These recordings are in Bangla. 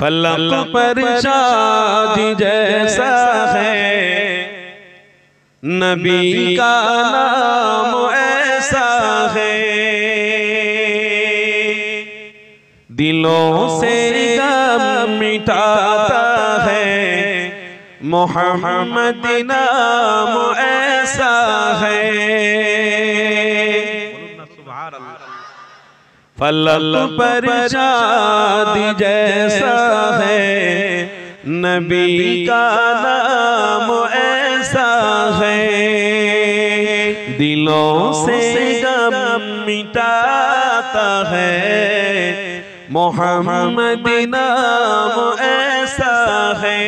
फलक पर शादी जैसा है, नबी का नाम ऐसा है। दिलों से गम मिटाता है, मोहम्मद नाम ऐसा है। फलक पर शादी जैसा है, नबी का नाम ऐसा है। दिलों से गम मिटाता है, मोहम्मद नाम ऐसा है।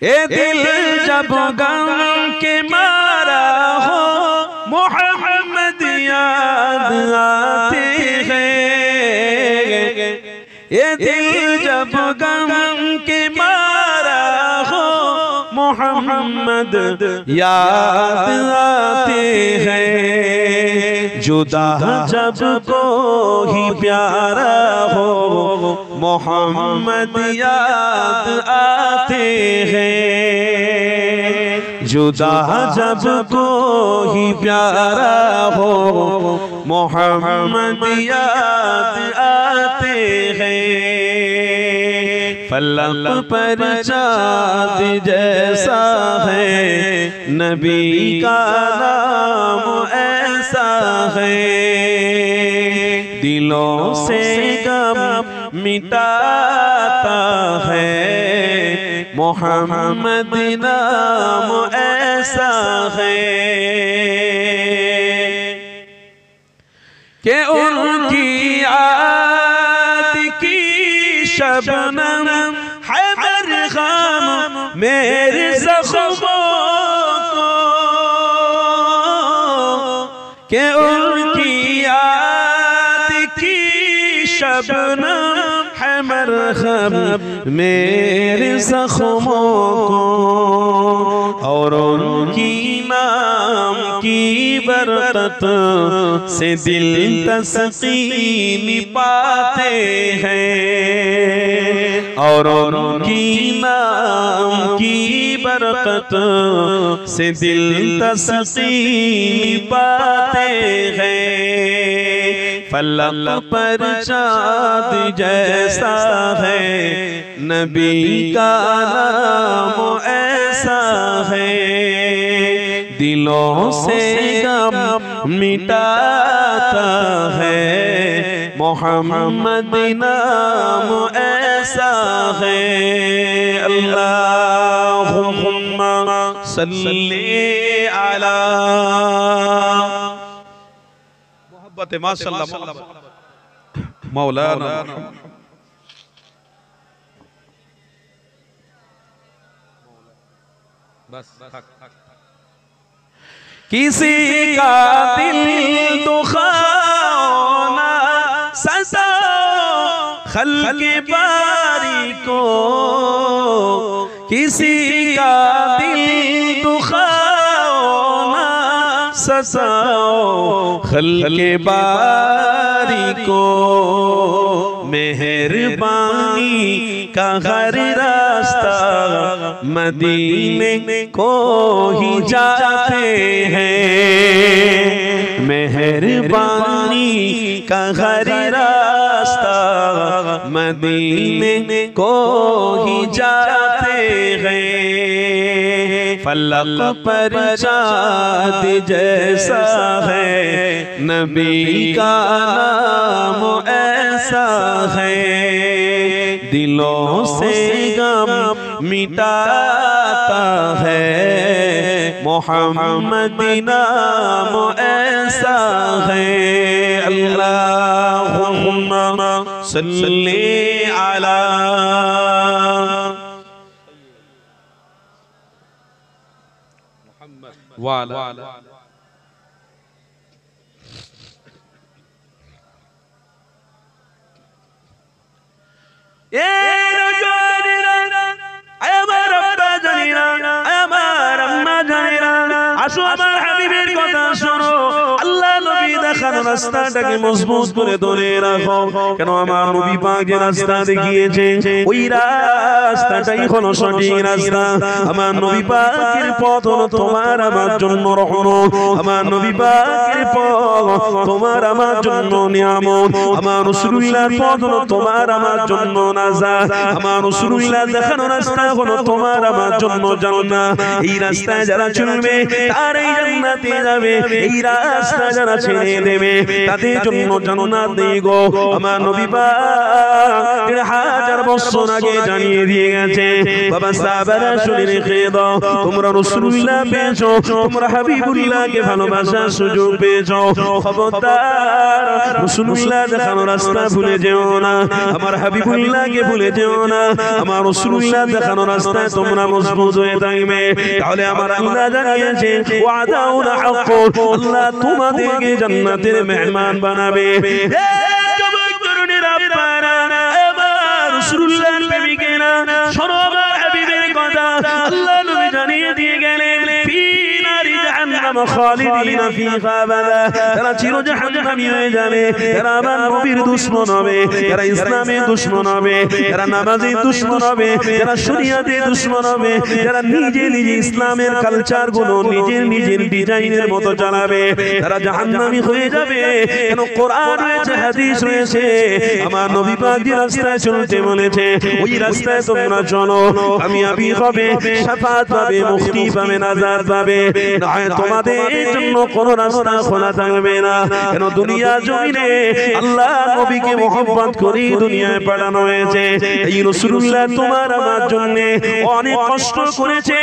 ये दिल जब गम के मारा हो, मोहम्मद याद आते हैं। ये दिल जब गम के मारा हो, मोहम्मद याद आते हैं। जुदा जब कोई प्यारा हो, मोहम्मद याद आते हैं। जुदा जब कोई प्यारा हो, मोहम्मद याद आते हैं। फलक पर चाँद जैसा है, नबी का नाम ऐसा है। दिलों से गम मिटाता है, मोहम्मद नाम ऐसा है। कि उनकी याद की शबनम है मरहम मेरे ज़ख्मों को। कि उनकी याद की शबनम है मरहम मेरे ज़ख्मों को। और उनकी नाम की बरकत से दिल तस्कीन पाते हैं। और उनकी नाम की बरकत से दिल तस्कीन पाते हैं। फलक पर चाँद जैसा है, नबी का नाम ऐसा है। दिलों से गम मिटाता है, मोहम्मद नाम ऐसा है। अल्लाहुम्मा सल्ली अला मोहब्बत माशाअल्लाह मौलाना। बस किसी का दिल दुखाओ ना सजाओ खल्क़े बारी को। किसी का दिल दुखाओ ना सजाओ खल्क़े बारी को। मेहरबानी का हर रास्ता मदीने को ही जाते हैं। मेहरबानी का हर रास्ता मदीने को ही जाते हैं। फलक पर चाँद जैसा है, नबी का नाम ऐसा है। दिलों से गम मिटाता है, मोहम्मद नाम ऐसा है। अल्लाहुम्मा सल्ली अला मुहम्मद व अला রাস্তাটাকে মজবুত করে ধরে রাখো, কেন আমার নবী পাক যে রাস্তা দেখিয়েছে ওই রাস্তাটাই হলো সঠিক রাস্তা। আমার নবী পাকের পথ হলো তোমার আমার জন্য রহমত, আমার নবী পাকের পথ তোমার আমার জন্য নিয়ামত, আমার রাসূলুল্লাহর পথ হলো তোমার আমার জন্য নাজাত, আমার রাসূলুল্লাহ দেখানো রাস্তা হলো তোমার আমার জন্য জান্নাত। এই রাস্তায় যারা চলবে তারাই জান্নাতে যাবে, এই রাস্তা যারা ছেড়ে দেবে তাদের জন্য জান্নাত নেই গো। আমার নবী পাক 1000 বছর আগে জানিয়ে দিয়ে গেছে, বাবা সাহাবারা শুনে রেখে দাও, তোমরা রাসূলুল্লাহ পেয়েছো, তোমরা হাবিবুল্লাহকে ভালোবাসার সুযোগ পেয়েছো, খবরদার রাসূলুল্লাহ দেখানো রাস্তা ভুলে যেও না, আমার হাবিবুল্লাহকে ভুলে যেও না, আমার রাসূলুল্লাহ দেখানো রাস্তায় তোমরা মজবুত হয়ে থাকবে। তাহলে আমার আল্লাহ জানিয়েছে ওয়াদাউল হক, আল্লাহ তোমাদেরকে জান্নাতের মেহমান বানাবে। যুবক তরুণীরা আপনারা আমার রাসূলুল্লাহর প্রেমিকেরা শোনো, আমার হাবিবের কথা আল্লাহ নবী জানিয়ে দিয়ে গেলেন, ফি নারি জাহান্নাম খালিদিনা ফিহা আবাদা, তারা চির জাহান্নামী হয়ে যাবে, তারা আমার নবীর দুশমন হবে, তারা ইসলামের দুশমন হবে, তারা নামাজের দুশমন হবে, তারা শরীয়তের দুশমন হবে, তারা নিজে নিজে ইসলামের কালচার গুলো নিজের নিজের ডিজাইনের মতো চালাবে, তারা জাহান্নামী হয়ে যাবে। কেন কোরআন রয়েছে, হাদিস রয়েছে, আমার নবী পাক যে রাস্তায় চলতে বলেছে ওই রাস্তায় তোমরা চলো, কামিয়াবি হবে, শাফাত পাবে, মুক্তি পাবে, নাজাত পাবে। নয় তোমাদের জন্য কোন রাস্তা খোলা থাকবে না। কেন দুনিয়া জমিনে আল্লাহ নবীকে মহব্বত করে দুনিয়ায় পাঠানো হয়েছে। এই রাসূলুল্লাহ তোমার আমার জন্য অনেক কষ্ট করেছে,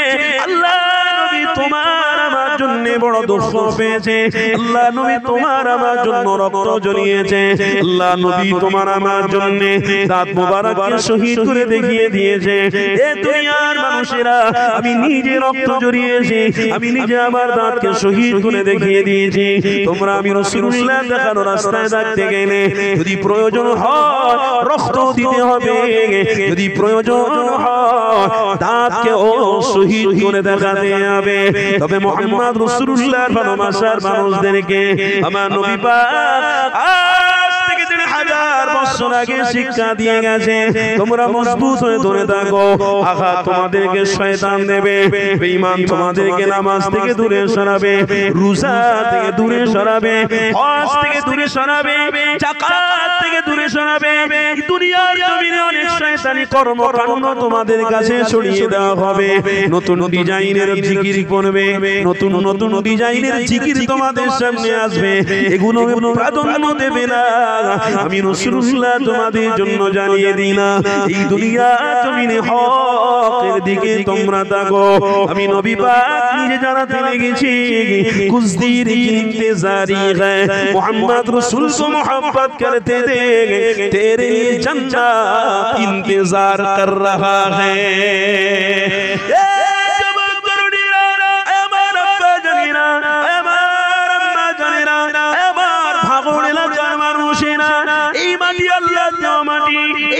আল্লাহ নবী তোমার আমার জন্য বড় দুঃখ পেয়েছে, আল্লাহ নবী তোমার আমার জন্য রক্ত ঝরিয়েছে, আল্লাহ নবী তোমার আমার জন্য দাঁত মোবারককে শহীদ করে দেখিয়ে দিয়েছে। এ দুনিয়ার মানুষেরা আমি নিজে রক্ত ঝরিয়েছি, আমি নিজে আমার দাঁতকে শহীদ করে দেখিয়ে দিয়েছি। তোমরা আমি রাসূলুল্লাহ দেখানো রাস্তায় থাকতে গেলে যদি প্রয়োজন হয় রক্ত দিতে হবে, যদি প্রয়োজন হয় দাঁতকে ও শহীদ করে দেখাতে হবে। তবে মুহাম্মদ রাসূলুল্লাহর ভালোবাসার মানুষদেরকে আমার নবী পাক আজ থেকে 1000 বছর আগে শিক্ষা দিয়ে গেছে, তোমরা মজবুত হয়ে ধরে থাকো, আঘাত তোমাদেরকে শয়তান দেবে, বেঈমান তোমাদেরকে নামাজ থেকে দূরে সরাবে, রোজা থেকে দূরে সরাবে, হজ থেকে দূরে সরাবে, যাকাত থেকে দূরে সরাবে। দুনিয়ার জমিনে অনেক শয়তানি কর্মকাণ্ড তোমাদের কাছে ছড়িয়ে দেওয়া হবে, নতুন ডিজাইনের জিকির করবে, নতুন নতুন ডিজাইনের জিকির তোমাদের সামনে আসবে, এগুলো প্রাধান্য দেবে না। আমি রাসূলুল্লাহ তোমাদের জন্য জানিয়ে দিই না, এই দুনিয়া জমিনে হকের দিকে তোমরা তাকো। আমি নবী পাক নিজে জানাতে লেগেছি, কুছ দের কি ইন্তজারি হ্যায়, মুহাম্মদ রাসূল को मोहब्बत करते दे, तेरे लिए जन्नत इंतजार कर रहा है।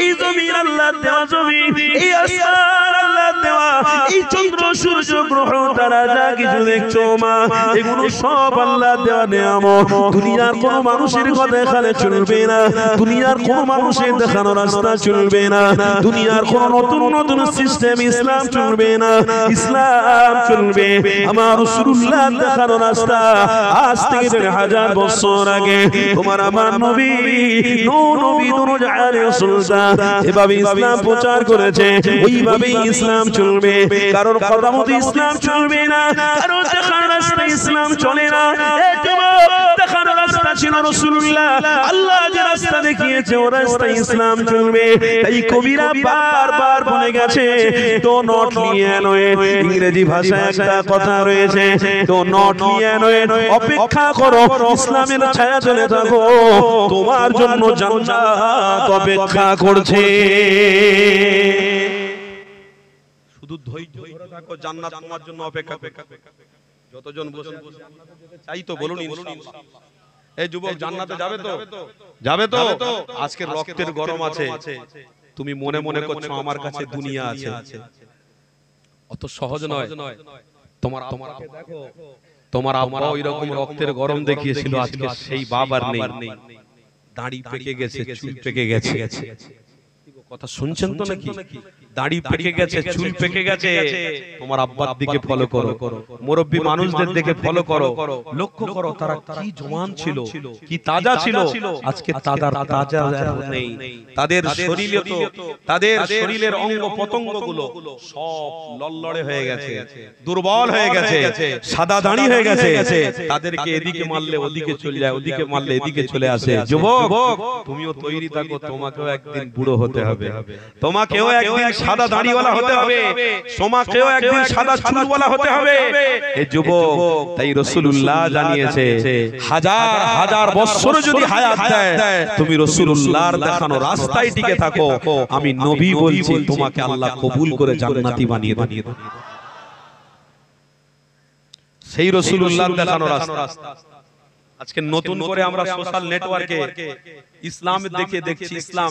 এই জমিন আল্লাহ দেওয়া জমি, এই আসমান আল্লাহ দেওয়া, এই চন্দ্র সূর্য গ্রহ তারা যা কিছু দেখছো মা, এগুলো সব আল্লাহ দেওয়া নিয়ামত। দুনিয়ার কোন মানুষের কথা এখানে চলবে না, দুনিয়ার কোন মানুষের দেখানো রাস্তা চলবে না, দুনিয়ার কোন নতুন নতুন সিস্টেম ইসলাম চলবে না, ইসলাম চলবে আমার রাসূলুল্লাহ দেখানো রাস্তা। আজ থেকে 1000 বছর আগে তোমার আমার নবী নবী দুরজাহানের সুলতান এভাবে ইসলাম প্রচার করেছে, ওইভাবেই ইসলাম চলবে। কারণ কথা মতো ইসলাম চলবে না, কারণ দেখানো রাস্তা ইসলাম চলে না। দেখানো রাস্তা ছিল রাসূলুল্লাহ, আল্লাহ যে রাস্তা দেখিয়েছে ও রাস্তায় ইসলাম চলবে। তাই কবিরা বারবার বলে গেছে, ডো নট লিয়ানোয়েট, ইংরেজি ভাষায় একটা কথা রয়েছে, ডো নট লিয়ানোয়েট, অপেক্ষা করো, ইসলামের ছায়া চলে থাকো, তোমার জন্য জান্নাত অপেক্ষা করছে। শুধু ধৈর্য ধরে থাকো, জান্নাত তোমার জন্য অপেক্ষা করছে। যতজন বসে চাই তো বলুন ইনশাআল্লাহ। এই যুবক জান্নাতে যাবে তো? যাবে তো? আজকে রক্তের গরম আছে, তুমি মনে মনে করছো আমার কাছে দুনিয়া আছে, অত সহজ নয়। তোমার দেখো তোমার আব্বা ওই রকম রক্তের গরম দেখিয়েছিল, আজকে সেই বাবার নেই, দাড়ি পেকে গেছে, চুল পেকে গেছে। কথা শুনছেন তো নাকি? দাড়ি পেকে গেছে, চুল পেকে গেছে। তোমার আব্বার দিকে ফলো করো, মুরব্বী মানুষদের দিকে ফলো করো, লক্ষ্য করো তারা কি জওয়ান ছিল, কি তাজা ছিল। আজকে তাজা নেই, তাদের শরীরে তো তাদের শরীরের অঙ্গ পতঙ্গগুলো সব লড়লড়ে হয়ে গেছে, দুর্বল হয়ে গেছে, সাদা দাড়ি হয়ে গেছে। তাদেরকে এদিকে মারলে ওদিকে চলে যায়, ওদিকে মারলে এদিকে চলে আসে। যুবক, তুমিও তৈরি থাকো, তোমাকেও একদিন বুড়ো হতে হবে, তোমাকেও একদিন সাদা দাড়িওয়ালা হতে হবে, তোমাকেও একদিন সাদা চুলওয়ালা হতে হবে। এ যুবক, তাই রাসূলুল্লাহ জানিয়েছে, হাজার হাজার বছর যদি হায়াত দেয়, তুমি রাসূলুল্লাহর দেখানো রাস্তায় টিকে থাকো, আমি নবী বলছি তোমাকে আল্লাহ কবুল করে জান্নাতি বানিয়ে দেবে। সেই রাসূলুল্লাহর দেখানো রাস্তা। আজকে নতুন করে আমরা সোশ্যাল নেটওয়ার্কে ইসলাম দেখছি, ইসলাম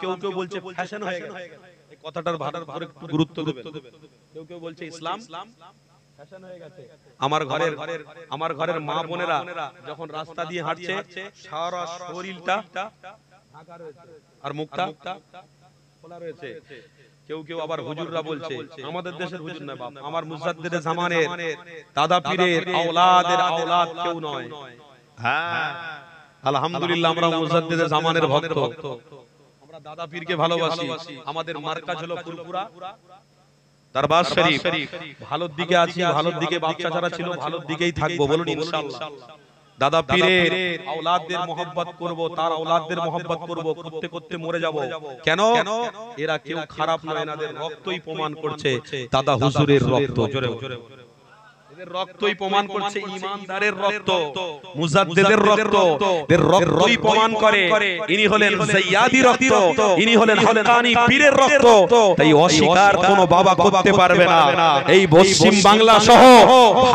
কেউ কেউ বলছে ফ্যাশন হয়ে গেছে। এই কথাটার ভালো করে একটু গুরুত্ব দেবেন। কেউ কেউ বলছে ইসলাম ফ্যাশন হয়ে গেছে। আমার ঘরের মা বোনেরা যখন রাস্তা দিয়ে হাঁটছে, সারা শরীরটা ঢাকা রয়েছে আর মুখটা খোলা রয়েছে। কেউ কেউ আবার হুজুররা বলছে, আমাদের দেশের হুজুর নয় বাপ, আমার মুজাদ্দিদের জামানের দাদা পীরের আওলাদের আওলাদ কেউ নয়। হ্যাঁ, আলহামদুলিল্লাহ, আমরা মুজাদ্দিদের জামানের ভক্ত, আমরা দাদা পীরকে ভালোবাসি। আমাদের মার্কাজ হলো ফুলপুরা দরবার শরীফ। ভালোর দিকে আছি, ভালোর দিকে বাচ্চা যারা ছিল ভালোর দিকেই থাকবো, বলুন ইনশাআল্লাহ। দাদা পীরের আওলাদদের মহব্বত করব, তার আওলাদদের মহব্বত করব, করতে করতে মরে যাব। কেন? এরা কেউ খারাপ নয়, এনাদের রক্তই প্রমাণ করছে দাদা হুজুরের রক্ত। জোরে এদের রক্তই প্রমাণ করছে, ঈমানদারের রক্ত, মুজাদ্দিদের রক্ত, এদের রক্তই প্রমাণ করে ইনি হলেন যাইয়াদি রক্ত, ইনি হলেন হক্কানি পীরের রক্ত। তাই অস্বীকার কোনো বাবা করতে পারবে না। এই পশ্চিম বাংলা সহ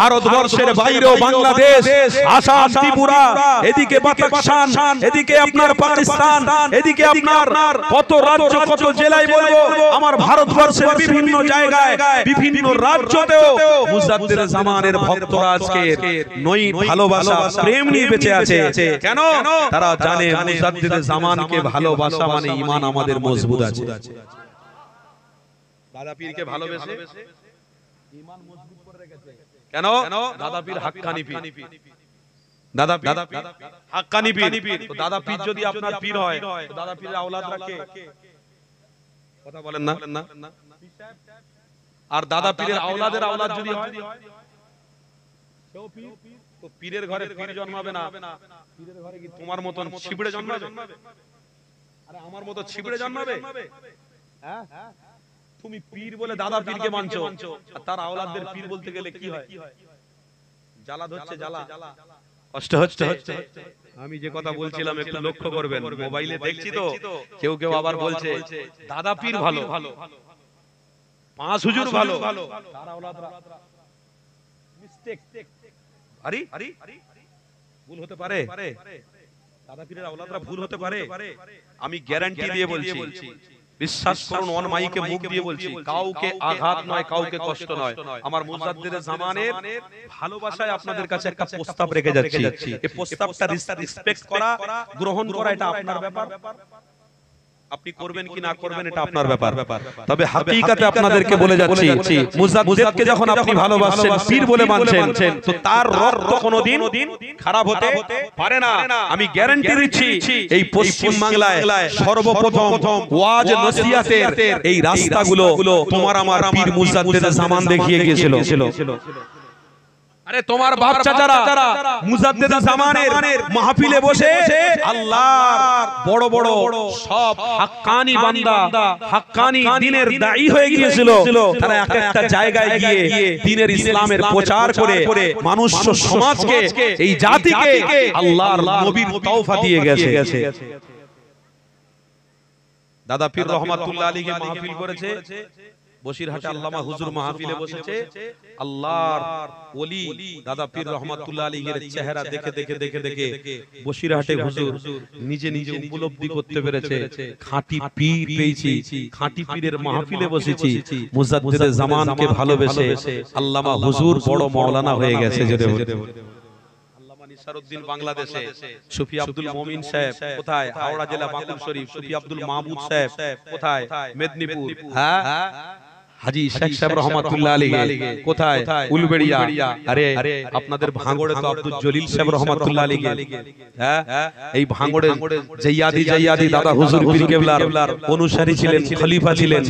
ভারতবর্ষের বাইরেও বাংলাদেশ, আসাম, ত্রিপুরা, এদিকে পাকিস্তান, এদিকে আপনার পাকিস্তান, এদিকে আপনার কত রাজ্য, কত জেলায় বলবো, আমার ভারতবর্ষের বিভিন্ন জায়গায়, বিভিন্ন রাজ্যতেও মুজাদ্দিদের জামানের ভক্তরা আজকে নই ভালোবাসা, প্রেম নিয়ে বেঁচে আছে। কেন? তারা জানে মুজাদ্দিদের জামানকে ভালোবাসা মানে ঈমান আমাদের মজবুত আছে। দাদা পীরকে ভালোবেসে ঈমান মজবুত করে রেখেছে। কেন? দাদা পীর হাক্কানি পীর, দাদা পীর হাক্কানি পীর। তো দাদা পীর যদি আপনার পীর হয়, তো দাদা পীরের আওলাদরা কে? কথা বলেন না? আর দাদা পীরের আওলাদের আওলাদ যদি হয়, তো পীরের ঘরে পীর জন্মাবে না। পীরের ঘরে কি তোমার মতন ছিবড়ে জন্মাবে? আরে আমার মতো ছিবড়ে জন্মাবে? হ্যাঁ, তুমি পীর বলে দাদা পীরকে মানছো, আর তার আওলাদদের পীর বলতে গেলে কি হয়? জ্বালা ধরছে, জ্বালা, কষ্ট হচ্ছে। আমি যে কথা বলছিলাম একটু লক্ষ্য করবেন, মোবাইলে দেখছি তো কেউ কেউ আবার বলছে দাদা পীর ভালো, পাঁচ হুজুর ভালো, তার আওলাদরা মিস্টেক। আরে ভুল হতে পারে, দাদা পীরের আওলাদরা ভুল হতে পারে। আমি গ্যারান্টি দিয়ে বলছি, বিশ্বাস করুন, অন মাইকে মুখ দিয়ে বলছি, কাউকে আঘাত নয়, কাউকে কষ্ট নয়। আমার মুজাদ্দিদের জামানের ভালোবাসায় আপনাদের কাছে একটা প্রস্তাব রেখে যাচ্ছি। এই প্রস্তাবটা রেসপেক্ট করা, গ্রহণ করা, এটা আপনার ব্যাপার। আপনি করবেন কি না করবেন এটা আপনার ব্যাপার। তবে হাকিকাতে আপনাদেরকে বলে যাচ্ছি, মুজাদ্দিদকে যখন আপনি ভালোবাসেন, পীর বলে মানছেন, তো তার রক্ত কোনোদিন খারাপ হতে পারে না। আমি গ্যারান্টি দিচ্ছি, এই পশ্চিম বাংলায় সর্বপ্রথম ওয়াজ নসিহতের এই রাস্তাগুলো তোমার আমার পীর মুজাদ্দিদের জামান দেখিয়ে গিয়েছিল। আরে তোমার বাচ্চা যারা মুজাদ্দিদের জামানের মাহফিলে বসে আল্লাহর বড় বড় সব হাক্কানি বান্দা, হাক্কানি দ্বীনের দাঈ হয়ে গিয়েছিল, তারা এক একটা জায়গায় গিয়ে দ্বীনের ইসলামের প্রচার করে মানুষ সমাজকে, এই জাতিকে আল্লাহর নবীর তওফা দিয়ে গেছে। দাদা পীর রহমাতুল্লাহ আলাইহি মাহফিল করেছে, বসিরহাটে আল্লামা হুজুর মাহফিলে বসেছে। আল্লাহর ওলি দাদা পীর রহমাতুল্লাহ আলাইহির চেহারা দেখে দেখে দেখে দেখে বসিরহাটে হুজুর নিজে নিজে উপলব্ধি করতে পেরেছে খাঁটি পীর পেয়েছি, খাঁটি পীরের মাহফিলে বসেছি। মুজাদ্দিদে জামানকে ভালোবেসে আল্লামা হুজুর বড় মাওলানা হয়ে গেছে। নিসারউদ্দিন বাংলাদেশে, সুফি আব্দুল মুমিন সাহেব কোথায়? হাওড়া জেলা বাকুল শরীফ। সুফি আব্দুল মাহমুদ সাহেব কোথায়? মেদিনীপুর। হ্যাঁ, হাজী শেখ সাহেব রহমাতুল্লাহ আলাইহি কোথায়? উলবেড়িয়া। আরে আপনাদের ভাঙড়ে তো আব্দুল জলিল সাহেব রহমাতুল্লাহ আলাইহি। হ্যাঁ, এই ভাঙড়ে জাইয়াদি দাদা হুজুর পীর কেবলার অনুসারী ছিলেন, খলিফা ছিলেন।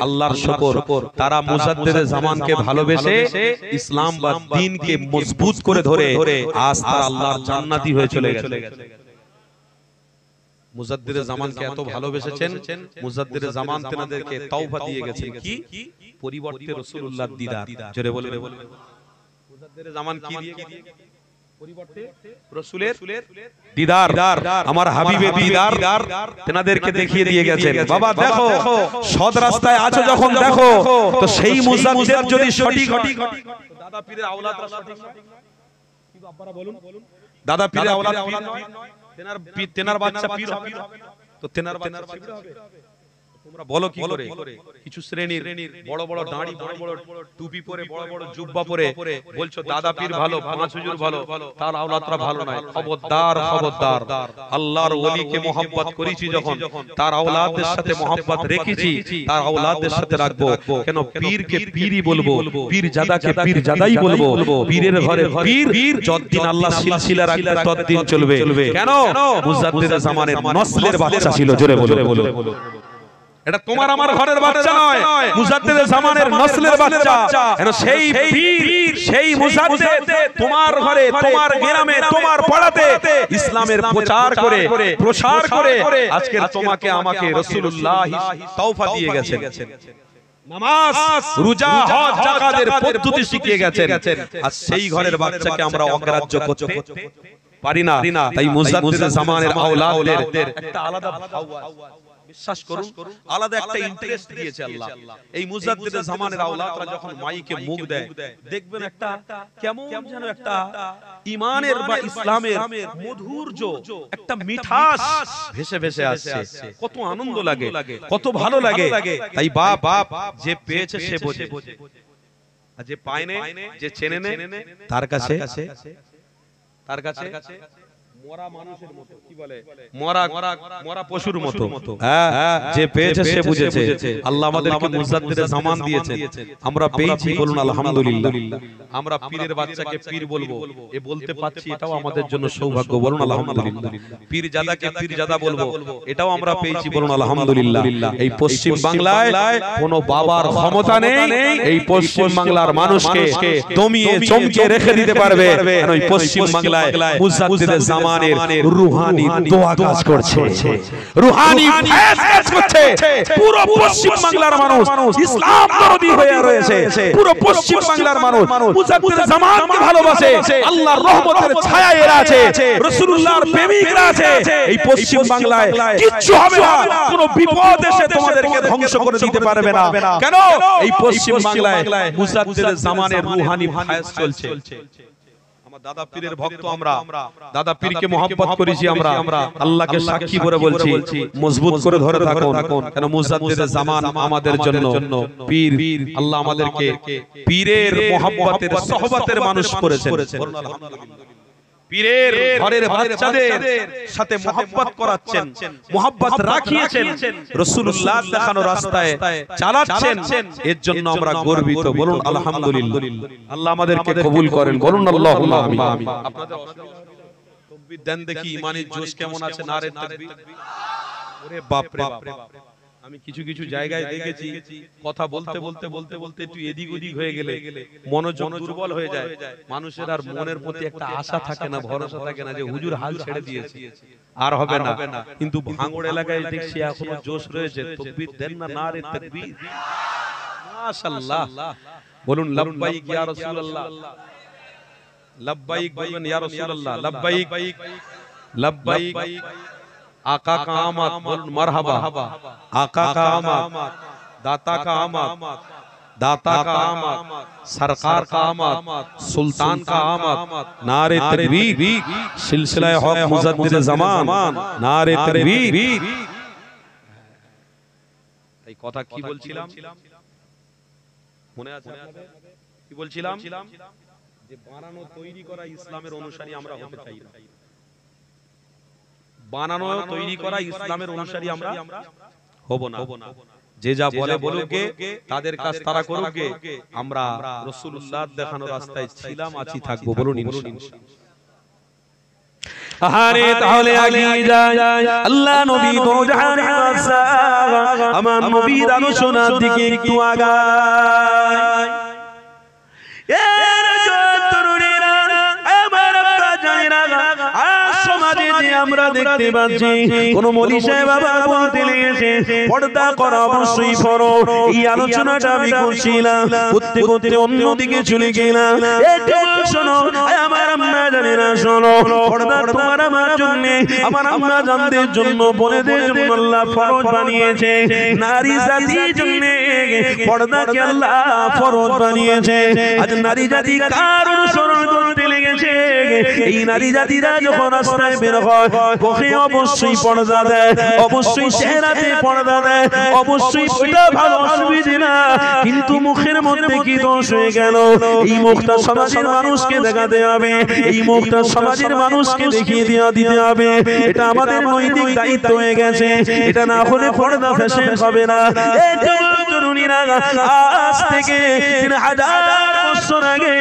আল্লাহর শুকর, তারা মুজাদ্দিদে জামানকে ভালোবেসে ইসলাম বা দ্বীনকে মজবুত করে ধরে আজ তারা আল্লাহর জান্নাতি হয়ে চলে গেছে। মুজাদ্দিদে জামানকে এত ভালোবেসেছেন, মুজাদ্দিদে জামান তেনাদেরকে তওবা দিয়ে গেছেন কি? পরিবর্তে রাসূলুল্লাহর দিদার। জোরে বলে। মুজাদ্দিদে জামান কি দিয়ে? পরিবর্তে রাসূলের দিদার, আমার হাবিবের দিদার তেনাদেরকে দেখিয়ে দিয়ে গেছেন। বাবা দেখো, সৎ রাস্তায় আছো যখন দেখো, তো সেই মুজাদ্দিদ যদি সঠিক, দাদা পীরের আওলাদরা সঠিক কি আপনারা বলুন? দাদা পীরের আওলাদ তেনার বাচ্চা পীর হবে, তো তেনার বাচ্চা পীর হবে? তোমরা বলো কি করে? কিছু শ্রেণীর বড় বড় দাড়ি, বড় বড় টুপি পরে, বড় বড় জুব্বা পরে বলছো দাদা পীর ভালো, পাঁচ হুজুর ভালো, তার আওলাদরা ভালো নয়। খবরদার, খবরদার। আল্লাহর ওলিকে মহব্বত করেছি যখন, তার আওলাদের সাথে মহব্বত রেখেছি, তার আওলাদের সাথে রাখবো। কেন? পীরকে পীরই বলবো, পীর জাদাকে পীর জাদাই বলবো। পীরের ঘরে পীর যতদিন আল্লাহ সিলসিলা রাখবে ততদিন চলবে। কেন? মুজাদ্দিদে জামানের নসলের বাচ্চা ছিল। জোরে বলো। এটা তোমার আমার ঘরের বাচ্চা নয়, মুজাদ্দিদে জামানের নসলের বাচ্চা। সেই পীর, সেই মুজাদ্দিদ তোমার ঘরে, তোমার গ্রামে, তোমার পাড়াতে ইসলামের প্রচার করে, প্রসার করে আজকে তোমাকে আমাকে রাসূলুল্লাহ তওফা দিয়ে গেছেন। নামাজ, রোজা, হজ, যাকাতের পদ্ধতি শিখিয়ে গেছেন। আর সেই ঘরের বাচ্চাকে আমরা অগ্রাহ্য করতে পারি না। তাই মুজাদ্দিদে জামানের আওলাদদের একটা আলাদা ভাব, বিশ্বাস করুন, আলাদা একটা ইন্টারেস্ট দিয়েছে আল্লাহ। এই মুজাদ্দিদে জামানের আওলাদরা যখন মাইকে মুখ দেয়, দেখবেন একটা কেমন যেন একটা ঈমানের বা ইসলামের মধুর্য, একটা মিঠাস ভেসে ভেসে আসছে। কত আনন্দ লাগে, কত ভালো লাগে। তাই বাপ যে পেয়েছে সে বোঝে, আর যে পায় না, যে চেনে না, তার কাছে মরা মানুষের মতো, কি বলে, মরা পশুর মতো। হ্যাঁ, যে পেয়েছে সে বুঝেছে। আল্লাহ আমাদেরকে মুজাদ্দিদে জামান দিয়েছেন, আমরা পেয়েছি, বলুন আলহামদুলিল্লাহ। আমরা পীরের বাচ্চাকে পীর বলবো, এ বলতে পাচ্ছি, এটাও আমাদের জন্য সৌভাগ্য, বলুন আলহামদুলিল্লাহ। পীর জাদাকে পীর জাদা বলবো, এটাও আমরা পেয়েছি, বলুন আলহামদুলিল্লাহ। এই পশ্চিম বাংলায় কোনো বাবার ক্ষমতা নেই এই পশ্চিম বাংলার মানুষকে দমিয়ে চমকে রেখে দিতে পারবে। এই পশ্চিম বাংলায় মুজাদ্দিদে জামান রুহানি দোয়া কাজ করছে, রুহানি ফয়েজ কাজ করছে। পুরো পশ্চিম বাংলার মানুষ ইসলাম দরদি হয়ে রয়েছে। পুরো পশ্চিম বাংলার মানুষ মুজাদ্দিদে জামানকে ভালোবাসে। আল্লাহর রহমতের ছায়ায় এরা আছে, রাসূলুল্লাহর প্রেমিকরা আছে। এই পশ্চিম বাংলায় কিচ্ছু হবে না, কোনো বিপদ এসে তোমাদেরকে ধ্বংস করে দিতে পারবে না। কেন? এই পশ্চিম বাংলায় মুজাদ্দিদে জামানের রুহানি ফয়েজ চলছে। দাদা পীরের ভক্ত আমরা, দাদা পীরকে মহব্বত করেছি আমরা। আল্লাহকে সাক্ষী করে বলছি, মজবুত করে ধরে থাকুন। কেন? মুজাদ্দিদে জামান আমাদের জন্য পীর। আল্লাহ আমাদেরকে পীরের মহব্বতের, সোহবতের মানুষ করেছেন। পীরের ঘরের বাচ্চাদের সাথে মহব্বত করাচ্ছেন, মহব্বত রাখিয়েছেন, রাসূলুল্লাহ দেখানো রাস্তায় চালাচ্ছেন। এর জন্য আমরা গর্বিত, বলুন আলহামদুলিল্লাহ। আল্লাহ আমাদেরকে কবুল করেন, বলুন আল্লাহুম্মা আমিন। আপনাদের তাকবীর দেন দেখি, ইমানের জোশ কেমন আছে। নারে তাকবীর। ওরে বাপ রে বাপ, আমি কিছু কিছু জায়গায় দেখেছি কথা বলতে বলতে বলতে বলতে একটু এদিক ওদিক হয়ে গেলে মনোযোগ দুর্বল হয়ে যায়। মানুষের আর মনের প্রতি একটা আশা থাকে না, ভরসা থাকে না যে হুজুর হাল ছেড়ে দিয়েছে, আর হবে না। কিন্তু ভাঙড় এলাকায় দেখছি এখনো জোশ রয়েছে। তাকবীর দেন না, নারে তাকবীর। মাশাআল্লাহ, বলুন লব্বাইক ইয়া রাসূলুল্লাহ। লব্বাইক বলবেন ইয়া রাসূলুল্লাহ। লব্বাইক লব্বাইক। आका का आमद, बोल मरहबा। आका का आमद, दाता का आमद, दाता का आमद, सरकार का आमद, सुल्तान का आमद, नारे तकबीर, सिलसिला हक मुजद्दिद ज़मान, नारे तकबीर। এই কথা কি বলছিলাম মনে আছে আপনাদের? কি বলছিলাম যে বানানো তৈরি করা ইসলামের অনুসারী আমরা হতে চাই না। বানানো তৈরি করা ইসলামের অনুসারী আমরা হব না। যে যা বলে বলুক, তাদের কাজ তারা করুক, আমরা রাসূলুল্লাহ দেখানো রাস্তায় ছিলাম, আছি, থাকবো। বলুন ইনশাআল্লাহ। আহারে তাহলে আগিয়ে যায় আল্লাহ নবী দো জাহানের বাদশাহ আমার নবীর আলোচনার দিকে একটু আগায়। এর তরুণেরা আমার আব্বা জানেরা, আজ সমাজে যে আমরা দেখতে পাচ্ছি কোন মৌলভী সাহেব বাবা বলতে লেগেছে পর্দা করা অবশ্যই ফরজ। এই আলোচনাটা আমি করছিলাম, করতে করতে অন্যদিকে চলে গেলাম। একটু শোনো আমার আম্মা জানেরা, শোনো, পর্দা তোমার আমার জন্য, আমার আম্মা জানদের জন্য, বোনেদের জন্য আল্লাহ ফরজ বানিয়েছে। নারী জাতির জন্য পর্দাকে আল্লাহ ফরজ বানিয়েছে। আজ নারী জাতি কার অনুসরণ করতে লেগেছে? এই নারী জাতিরা যখন রাস্তায় বের হয় মুখে অবশ্যই পর্দা দেয়, অবশ্যই চেহারাতে পর্দা দেয়, অবশ্যই সেটা ভালো, অসুবিধা না। কিন্তু মুখের মধ্যে কি দোষ হয়ে গেল? এই মুখটা সমাজের মানুষকে দেখাতে হবে, এই মুখটা সমাজের মানুষকে দেখিয়ে দিতে হবে। এটা আমাদের নৈতিক দায়িত্ব হয়ে গেছে। এটা না হলে পর্দা ফ্যাশন হবে না। এই তরুণীরা, আজ থেকে 3000 বছর আগে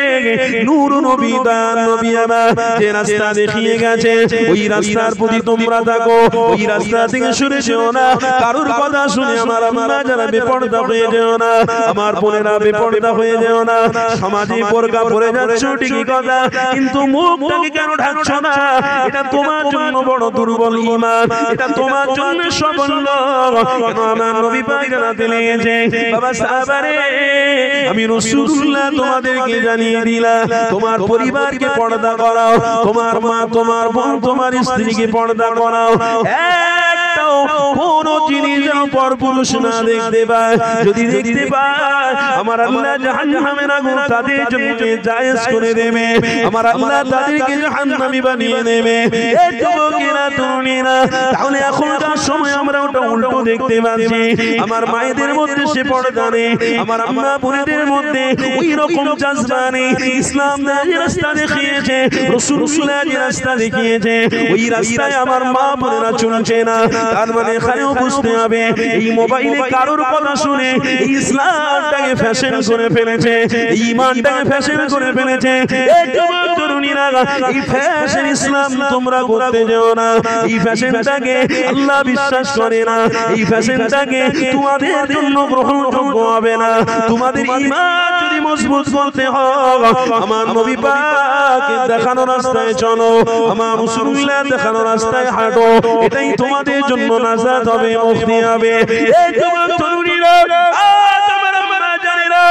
নূর নবী দান নবী আমার যে রাস্তা দেখিয়ে গেছে, ওই রাস্তার প্রতি তোমরা থাকো। ওই রাস্তা থেকে সরে যেও না। কারোর কথা শুনে আমার আম্মা যারা বেপরদা হয়ে যেও না, আমার বোনেরা বেপরদা হয়ে যেও না। সমাজে বোরকা পরে যাচ্ছ ঠিকই কথা, কিন্তু মুখটাকে কেন ঢাকছো না? এটা তোমার জন্য বড় দুর্বল ঈমান, এটা তোমার জন্য সাফল্য। কেন আমার নবী পাক জানাতে লেগেছে, বাবা সাহাবারে, আমি রাসূলুল্লাহ তোমাদেরকে জানিয়ে দিলাম, তোমার পরিবারকে পর্দা করাও, তোমার মা, তোমার বোন, তোমার স্ত্রীকে পর্দা করাও। একটাও কোন জিনিস যেন পরপুরুষ না দেখতে পায়। যদি দেখতে পায় আমার আল্লাহ জাহান্নামের আগুন তাদের জন্য জায়েজ করে দেবে, আমার আল্লাহ তাদেরকে জাহান্নামী বানিয়ে দেবে। এই যুবকেরা, তরুণীরা, তাহলে এখনকার সময় আমরা ওটা উল্টো দেখতে পাচ্ছি। আমার মায়েদের মধ্যে সে পর্দা নেই, আমার আম্মা বোনেদের মধ্যে ওই রকম জাযবা নেই। ইসলাম যে রাস্তা দেখিয়েছে, রাসূলুল্লাহ যে রাস্তা দেখিয়েছে, ওই রাস্তায় আমার মা বোনেরা চলছে না। তার মানে এখানেও বুঝতে হবে এই মোবাইলে কারোর কথা শুনে ইসলামটাকে ফ্যাশন করে ফেলেছে, ঈমানটাকে ফ্যাশন করে ফেলেছে। এই যুবক তরুণীরা, এই ফ্যাশন ইসলাম তোমরা করতে যেও না। এই ফ্যাশনটাকে আল্লাহ বিশ্বাস করে না, এই ফ্যাশনটাকে তোমাদের জন্য গ্রহণযোগ্য হবে না। তোমাদের ঈমান যদি মজবুত করতে হয়, আমার নবী পাকের দেখানো রাস্তায় চলো, আমার রাসূলুল্লাহ দেখানো রাস্তায় হাঁটো। এটাই তোমাদের জন্য নাজাত হবে, মুক্তি হবে। এই যুবক তরুণীরা, তোমার আম্মা জানেরা,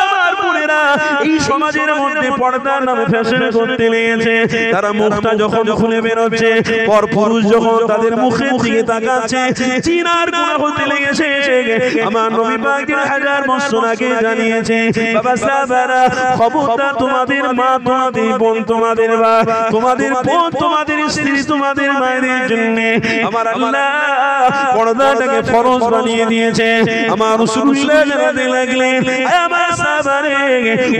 তোমার বোনেরা, এই সমাজের মধ্যে পর্দার নামে ফ্যাশন করতে লেগেছে। তারা মুখটা যখন খুলে বেরোচ্ছে, পরপুরুষ যখন তাদের মুখের দিকে তাকাচ্ছে, চিনার গুনাহ হতে লেগেছে। আমার নবী পাক 3000 বছর আগে জানিয়েছে, বাবা সাহাবারা, খবরদার তোমাদের মা, তোমাদের বোন, তোমাদের মা, তোমাদের বোন, তোমাদের স্ত্রী, তোমাদের মায়েদের জন্য আমার আল্লাহ পর্দাটাকে ফরজ বানিয়ে দিয়েছে। আমার রাসূলুল্লাহ জানাতে লাগলেন, আমার সাহাবারে,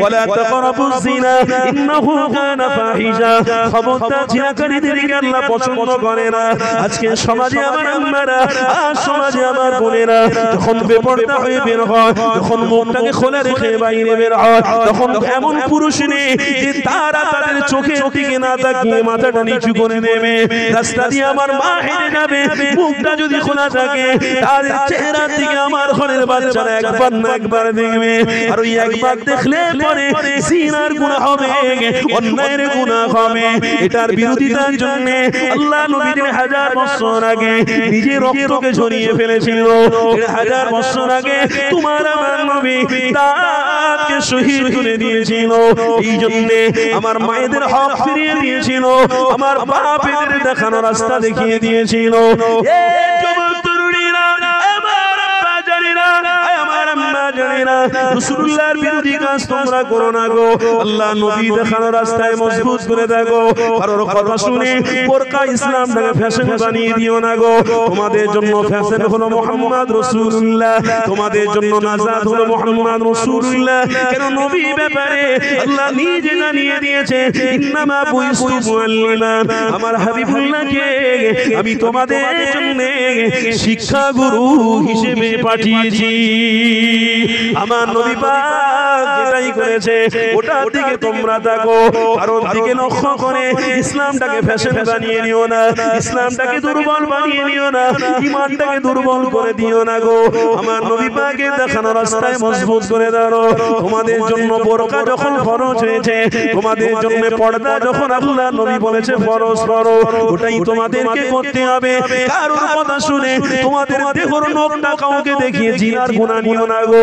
ওয়ালা তাকরাবুজ জিনা ইন্নাহু কানা ফাহিশা। খবরদার জিনাকারীদেরকে আল্লাহ পছন্দ করে না। আজকে সমাজে আমার আম্মারা, আজ সমাজে আমার বোনেরা যখন বেপরদা হয়ে বের হয়, যখন মুখটাকে খোলা রেখে বাইরে বের হয়, তখন এমন পুরুষ নেই যে তারা তাদের চোখের দিকে না তাকিয়ে মাথাটা নিচু করে দেবে। রাস্তা দিয়ে আমার মা হেঁটে যাবে, মুখটা যদি খোলা থাকে, তাদের চেহারার দিকে আমার ঘরের বাচ্চারা একবার না একবার দেখবে। আর ওই একবার দেখলে পরে জিনার গুনাহ হবে, অন্যায়ের গুনাহ হবে। এটার বিরোধিতার জন্য আল্লাহ নবী 1000 বছর আগে নিজের রক্তকে ঝরিয়ে ফেলেছিল। 1000 বছর আগে তোমার আমার নবী তাকে শহীদ করে দিয়েছিল। এই জন্য আমার মায়েদের হক ফিরিয়ে দিয়েছিল, আমার বাপেদের দেখানো রাস্তা দেখিয়ে দিয়েছিল। এই যুবক তরুণীরা, আমার আব্বা জানেরা, আমার আম্মা জানেনা রাসূলুল্লাহর বিরোধী কাজ তোমরা করো না গো আল্লাহ নবী দেখানো রাস্তায় মজবুত করে দেখো কারোর কথা শুনে বোরকা ইসলামটাকে ফ্যাশন বানিয়ে দিও না গো তোমাদের জন্য ফ্যাশন হলো মুহাম্মদ রাসূলুল্লাহ তোমাদের জন্য নাজাত হলো মুহাম্মদ রাসূলুল্লাহ কেন নবী ব্যাপারে আল্লাহ নিজে জানিয়ে দিয়েছে ইন্নামা বুইসতু মুআল্লিমান আমার হাবিবুল্লাহকে আমি তোমাদের জন্য শিক্ষা গুরু হিসেবে পাঠিয়েছি আমার নবী পাক যেটাই করেছে ওটার দিকে তোমরা তাকো কারণ দিকে লক্ষ্য করে ইসলামটাকে ফ্যাশন বানিয়ে নিও না ইসলামটাকে দুর্বল বানিয়ে নিও না ঈমানটাকে দুর্বল করে দিও না গো আমার নবী পাকের দেখানো রাস্তায় মজবুত করে দাও তোমাদের জন্য বোরকা যখন ফরজ হয়েছে তোমাদের জন্য পর্দা যখন আল্লাহ নবী বলেছে ফরজ করো ওটাই তোমাদেরকে করতে হবে কারোর কথা শুনে তোমাদের দেহর নখটা কাউকে দেখিয়ে জিনার গুনাহ নিও না গো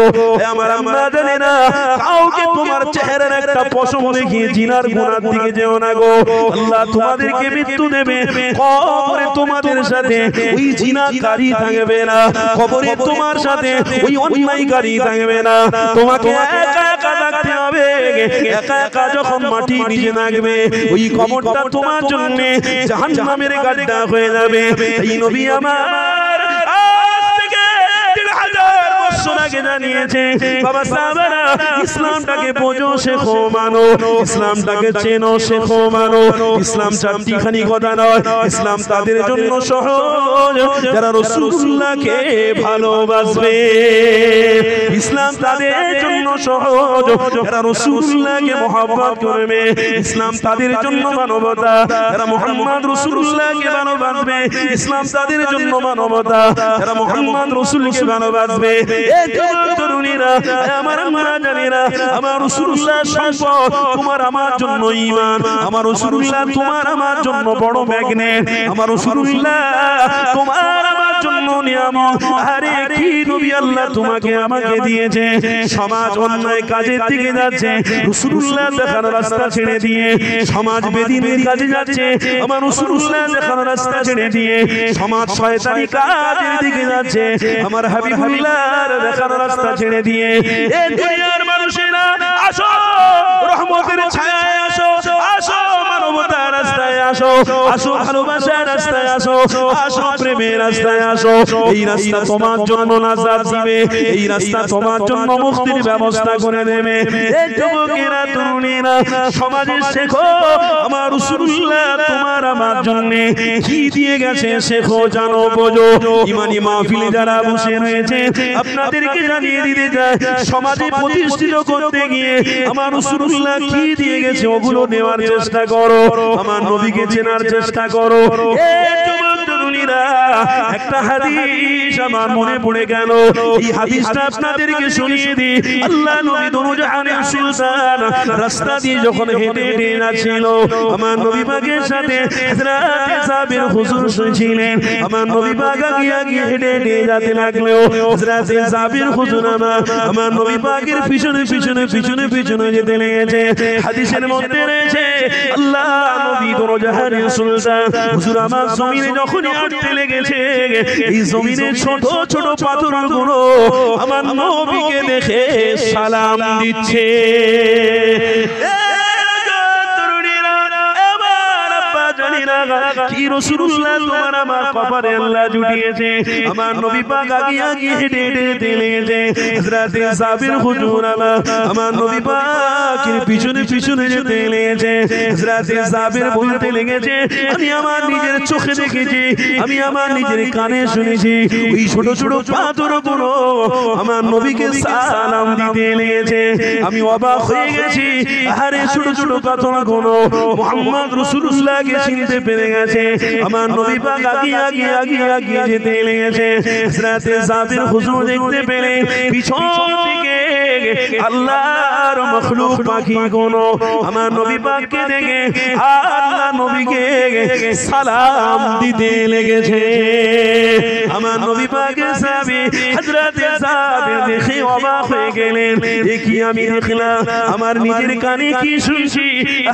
আমার আম্মা জানে না কাউকে তোমার চেহারার একটা পশম দেখিয়ে জিনার গুনার দিকে যেও না গো আল্লাহ তোমাদেরকে মৃত্যু দেবে কবরে তোমাদের সাথে ওই জিনাকারী থাকবে না কবরে তোমার সাথে ওই অন্যায়কারী থাকবে না তোমাকে একা একা থাকতে হবে একা একা যখন মাটি নিচে নামবে ওই কবরটা তোমার জন্য জাহান্নামের গাড্ডা হয়ে যাবে এই নবী আমার আজ থেকে 3000 বছর আগে জানিয়েছে বাবা সাহাবারা ইসলামটাকে বোঝো শেখো মানো ইসলামটাকে চেনো শেখো মানো ইসলাম চারটিখানি কথা নয় ইসলাম তাদের জন্য সহজ যারা রাসূলুল্লাহকে ভালোবাসবে ইসলাম তাদের জন্য সহজ যারা রাসূলুল্লাহকে মহব্বত করবে ইসলাম তাদের জন্য মানবতা যারা মুহাম্মদ রাসূলুল্লাহকে ভালোবাসবে ইসলাম তাদের জন্য মানবতা যারা মুহাম্মদ রাসূলকে ভালোবাসবে এই তরুণীরা আমার আম্মারা জানেনা আমার রাসূলুল্লাহ সম্পদ তোমার আমার জন্য ঈমান আমার রাসূলুল্লাহ তোমার আমার জন্য বড় ম্যাগনেট আমার রাসূলুল্লাহ তোমার আমার জন্য নিয়ামত আরে কি নবী আল্লাহ তোমাকে আমাকে দিয়েছে সমাজ অন্যায় কাজের দিকে যাচ্ছে রাসূলুল্লাহ দেখানো রাস্তা ছেড়ে দিয়ে সমাজ বেদিনের কাজে যাচ্ছে আমার রাসূলুল্লাহ দেখানো রাস্তা ছেড়ে দিয়ে সমাজ শয়তানি কাজের দিকে যাচ্ছে আমার হাবিবুল্লাহর দেখানো রাস্তা ছেড়ে দিয়ে এই দুনিয়ার মানুষেরা আসো রহমতের ছায়ায় আসো আসো মানবতার রাস্তায় আসো আসো ভালোবাসার রাস্তায় আসো আসো প্রেমের রাস্তায় আসো এই রাস্তা তোমার জন্য নাজাত দিবে এই রাস্তা তোমার জন্য মুক্তির ব্যবস্থা করে দেবে এই যুবকেরা তরুণীরা সমাজে শেখো আমার রাসূলুল্লাহ তোমার আমার জন্য কি দিয়ে গেছে শেখো জানো বোঝো ঈমানি মাহফিলে যারা বসে রয়েছে আপনাদেরকে জানিয়ে দিতে চাই সমাজে প্রতিষ্ঠিত করতে গিয়ে আমার রাসূলুল্লাহ কি দিয়ে গেছে ওগুলো নেওয়ার চেষ্টা করো আমার নবীকে চেনার চেষ্টা করো এই যুবক তরুণীরা একটা হাদিস আমার মনে পড়ে গেল এই হাদিসটা আপনাদেরকে শুনিয়ে দিই আল্লাহ নবী দুজাহানের সুলতান রাস্তা দিয়ে যখন হেঁটে হেঁটে যাচ্ছিল আমার নবী পাকের সাথে হযরত সাবির হুজুর ছিলেন আমার নবী পাক আগে হেঁটে হেঁটে যেতে লাগলো হযরত সাবির হুজুর আমার নবী পাকের পিছনে পিছনে পিছনে পিছনে যেতে লেগেছে হাদিসের মধ্যে রয়েছে আল্লাহ নবী দুজাহানের সুলতান হুজুর আমার জমিনে যখন হাঁটতে লেগেছে এই জমিনে ছোট ছোট পাথরগুলো আমার নবীকে দেখে সালাম দিচ্ছে কি রাসূলুল্লাহ তোমার আমার কপালে আল্লাহ জুটিয়েছে আমার নবী পাক আগে হেঁটে হেঁটে লেগেছে হযরত সাবির হুজুর আমার নবী পাকের পিছনে পিছনে যেতে লেগেছে হযরত সাবির বলতে লেগেছে আমি আমার নিজের চোখে দেখেছি আমি আমার নিজের কানে শুনেছি ওই ছোট ছোট পাথরগুলো আমার নবীকে সালাম দিতে লেগেছে আমি অবাক হয়ে গেছি আরে ছোট ছোট পাথরগুলো মুহাম্মদ রাসূলুল্লাহকে চিনতে পেরে গেছে আমার নবী পাক আগে যেতে লেগেছে হযরত সাবির হুজুর দেখতে পেলে পিছন থেকে আল্লাহর মাখলুক পাখিগুলো আমার নবী পাককে দেখে আল্লাহ নবীকে সালাম দিতে লেগেছে আমার নবী পাকের সাহাবী হযরত সাবির দেখে অবাক হয়ে গেলেন এ কি আমি দেখলাম আমার নিজের কানে কি শুনছি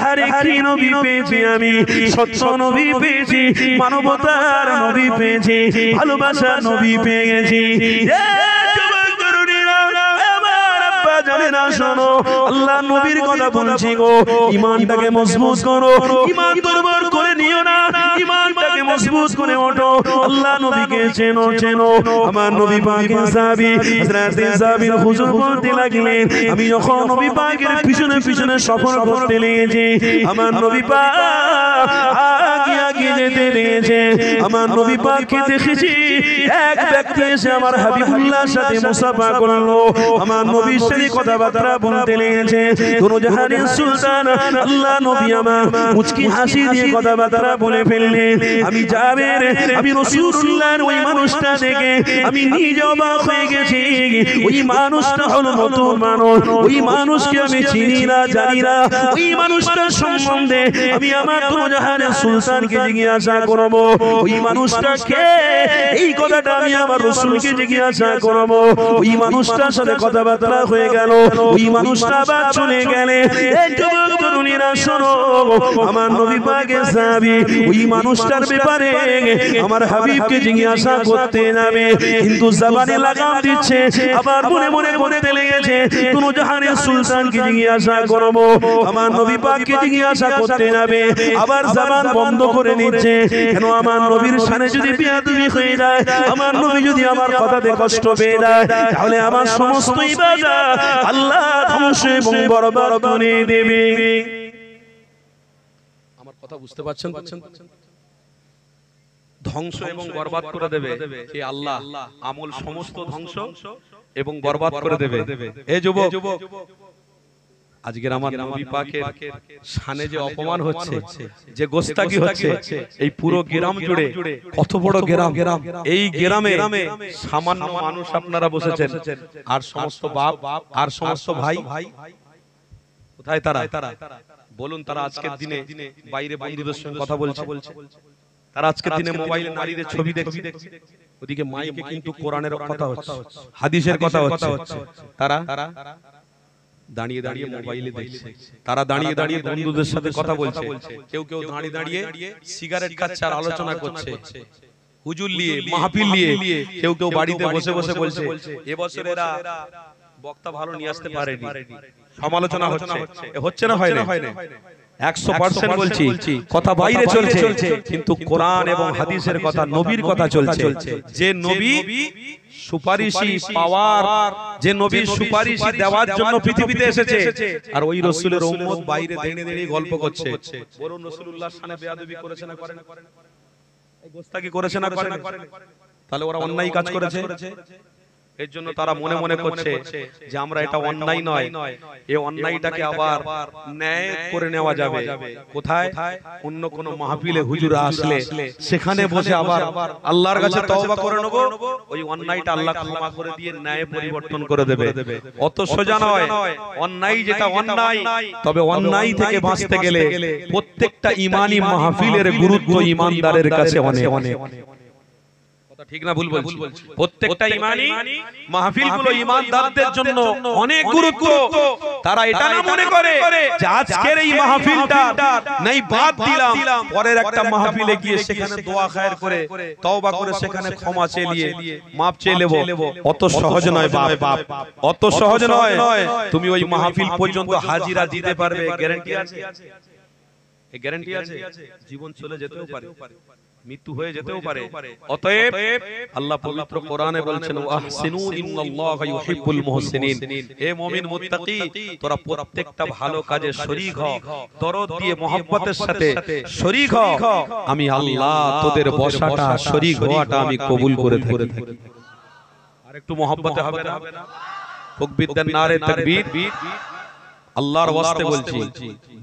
আরে কি নবী পেয়েছি আমি সত্য নবী পেয়েছি মানবতার নবী পেয়েছি ভালোবাসার নবী পেয়ে গেছি যুবক তরুণীরা দোনেরা শোনো আল্লাহ নবীর কথা বলছি গো ঈমানটাকে মজবুত করো ঈমান দুর্বল করে নিও না ঈমানটাকে মজবুত করে ওঠো আল্লাহ নবীকে চেনো চেনো আমার নবী পাকের সাহাবী হযরত জাবির হুজুর বলতে লাগলেন আমি যখন নবী পাকের পিছনে পিছনে সফর করতে লেগেছি আমার নবী পাক আগে আগে যেতে লেগেছে আমার নবী পাককে দেখেছি এক ব্যক্তি এসে আমার হাবিবুল্লাহর সাথে মুসাফা করলো আমার নবীর সাথে কথাবার্তা বলতে লেগেছে কোন জাহানের সুলতান আল্লাহ নবী আমার মুচকি হাসি দিয়ে কথাবার্তা বলে ফেললেন আমি জাবের আমি রাসূলুল্লাহর ওই মানুষটা দেখে আমি নিজে অবাক হয়ে গেছি ওই মানুষটা হলো নতুন মানুষ ওই মানুষকে আমি চিনি না জানি না ওই মানুষটার সম্বন্ধে আমি আমার কোন জাহানের সুলতানকে জিজ্ঞাসা করব ওই মানুষটা কে এই কথাটা আমি আমার রাসূলকে জিজ্ঞাসা করব ওই মানুষটার সাথে কথাবার্তা হয়ে গেল ওই মানুষটা আবার চলে গেলে এই যুবক তরুণীরা শোনো আমার নবী পাকের সাহাবী ওই মানুষটার ব্যাপারে আমার হাবিবকে জিজ্ঞাসা করতে যাবে কিন্তু জবানে লাগাম দিচ্ছে আবার মনে মনে বলতে লেগেছে কোন জাহানের সুলতানকে জিজ্ঞাসা করব আমার নবী পাককে জিজ্ঞাসা করতে যাবে আবার জবান বন্ধ করে নিচ্ছে কেন আমার নবীর শানে যদি বেয়াদবি হয়ে যায় আমার নবী যদি আমার কথাতে কষ্ট পেয়ে যায় তাহলে আমার সমস্ত ইবাদত আল্লাহ ধ্বংস এবং বরবাদ করে দেবে আমার কথা বুঝতে পারছেন ধ্বংস এবং বরবাদ করে দেবে কে আল্লাহ আমল সমস্ত ধ্বংস এবং বরবাদ করে দেবে এই যুবক আজকের আমার নবী পাকের শানে যে অপমান হচ্ছে যে গোস্তাকি হচ্ছে এই পুরো গ্রাম জুড়ে কত বড় গ্রাম এই গ্রামে সামান্য মানুষ আপনারা বসেছেন আর সমস্ত বাপ আর সমস্ত ভাই কোথায় তারা বলুন তারা আজকের দিনে বাইরে বন্ধুদের সঙ্গে কথা বলছে তারা আজকের দিনে মোবাইলে নারীদের ছবি দেখছে ওদিকে মাইকে কিন্তু কোরআনের কথা হচ্ছে হাদিসের কথা হচ্ছে তারা দাঁড়িয়ে দাঁড়িয়ে মোবাইলে দেখছে তারা দাঁড়িয়ে দাঁড়িয়ে বন্ধুদের সাথে কথা বলছে কেউ কেউ দাঁড়িয়ে দাঁড়িয়ে সিগারেট খাচ্ছে আর আলোচনা করছে হুজুর নিয়ে মাহফিল নিয়ে কেউ কেউ বাড়িতে বসে বসে বলছে এবছর এরা বক্তা ভালো নিয়ে আসতে পারেনি সমালোচনা হচ্ছে না হয় না 100% বলছি কথা বাইরে চলছে কিন্তু কোরআন এবং হাদিসের কথা নবীর কথা চলছে যে নবী সুপারিশি পাওয়ার যে নবীর সুপারিশি দেওয়ার জন্য পৃথিবীতে এসেছে আর ওই রাসূলের উম্মত বাইরে দাঁড়িয়ে দাঁড়িয়ে গল্প করছে বরং রাসূলুল্লাহর শানে বেয়াদবি করেছে না করে না এই গোস্তাকি করেছে না করে না তাহলে ওরা অন্যায় কাজ করেছে এর জন্য তারা মনে মনে করছে যে আমরা এটা অন্যায় নয় এই অন্যায়টাকে আবার ন্যায় করে নেওয়া যাবে কোথায় অন্য কোন মাহফিলে হুজুর আসলে সেখানে বসে আবার আল্লাহর কাছে তওবা করে নেব ওই অন্যায়টা আল্লাহ ক্ষমা করে দিয়ে ন্যায় পরিবর্তন করে দেবে অত সোজা নয় অন্যায় যেটা অন্যায় তবে অন্যায় থেকে বাঁচতে গেলে প্রত্যেকটা ঈমানি মাহফিলের গুরুত্ব ঈমানদারের কাছে অনেক ঠিক না ভুল বলছি প্রত্যেকটা ঈমানি মাহফিলগুলো ঈমানদারদের জন্য অনেক গুরুত্ব তারা এটা না মনে করে যে আজকের এই মাহফিলটা নাই বাদ দিলাম পরের একটা মাহফিলে গিয়ে সেখানে দোয়া খায়ের করে তওবা করে সেখানে ক্ষমা চেয়ে মাপ চেয়ে নেব অত সহজ নয় বাপ অত সহজ নয় তুমি ওই মাহফিল পর্যন্ত হাজিরা দিতে পারবে গ্যারান্টি আছে এই গ্যারান্টি আছে জীবন চলে যেতেও পারে মৃত্যু হয়ে যেতেও পারে অতএব আল্লাহ পবিত্র কোরআনে বলছেন ওয়াহসিনু ইন্নাল্লাহা ইউহিব্বুল মুহসিনিন হে মুমিন মুত্তাকি তোরা প্রত্যেকটা ভালো কাজে শরীক হও দরদ দিয়ে মহব্বতের সাথে শরীক হও আমি আল্লাহ তোদের বসাটা শরীক হওয়াটা আমি কবুল করে থাকি আর একটু মহব্বতে হবে না তাকবীর নারে তাকবীর আল্লাহর ওয়াস্তে বলছি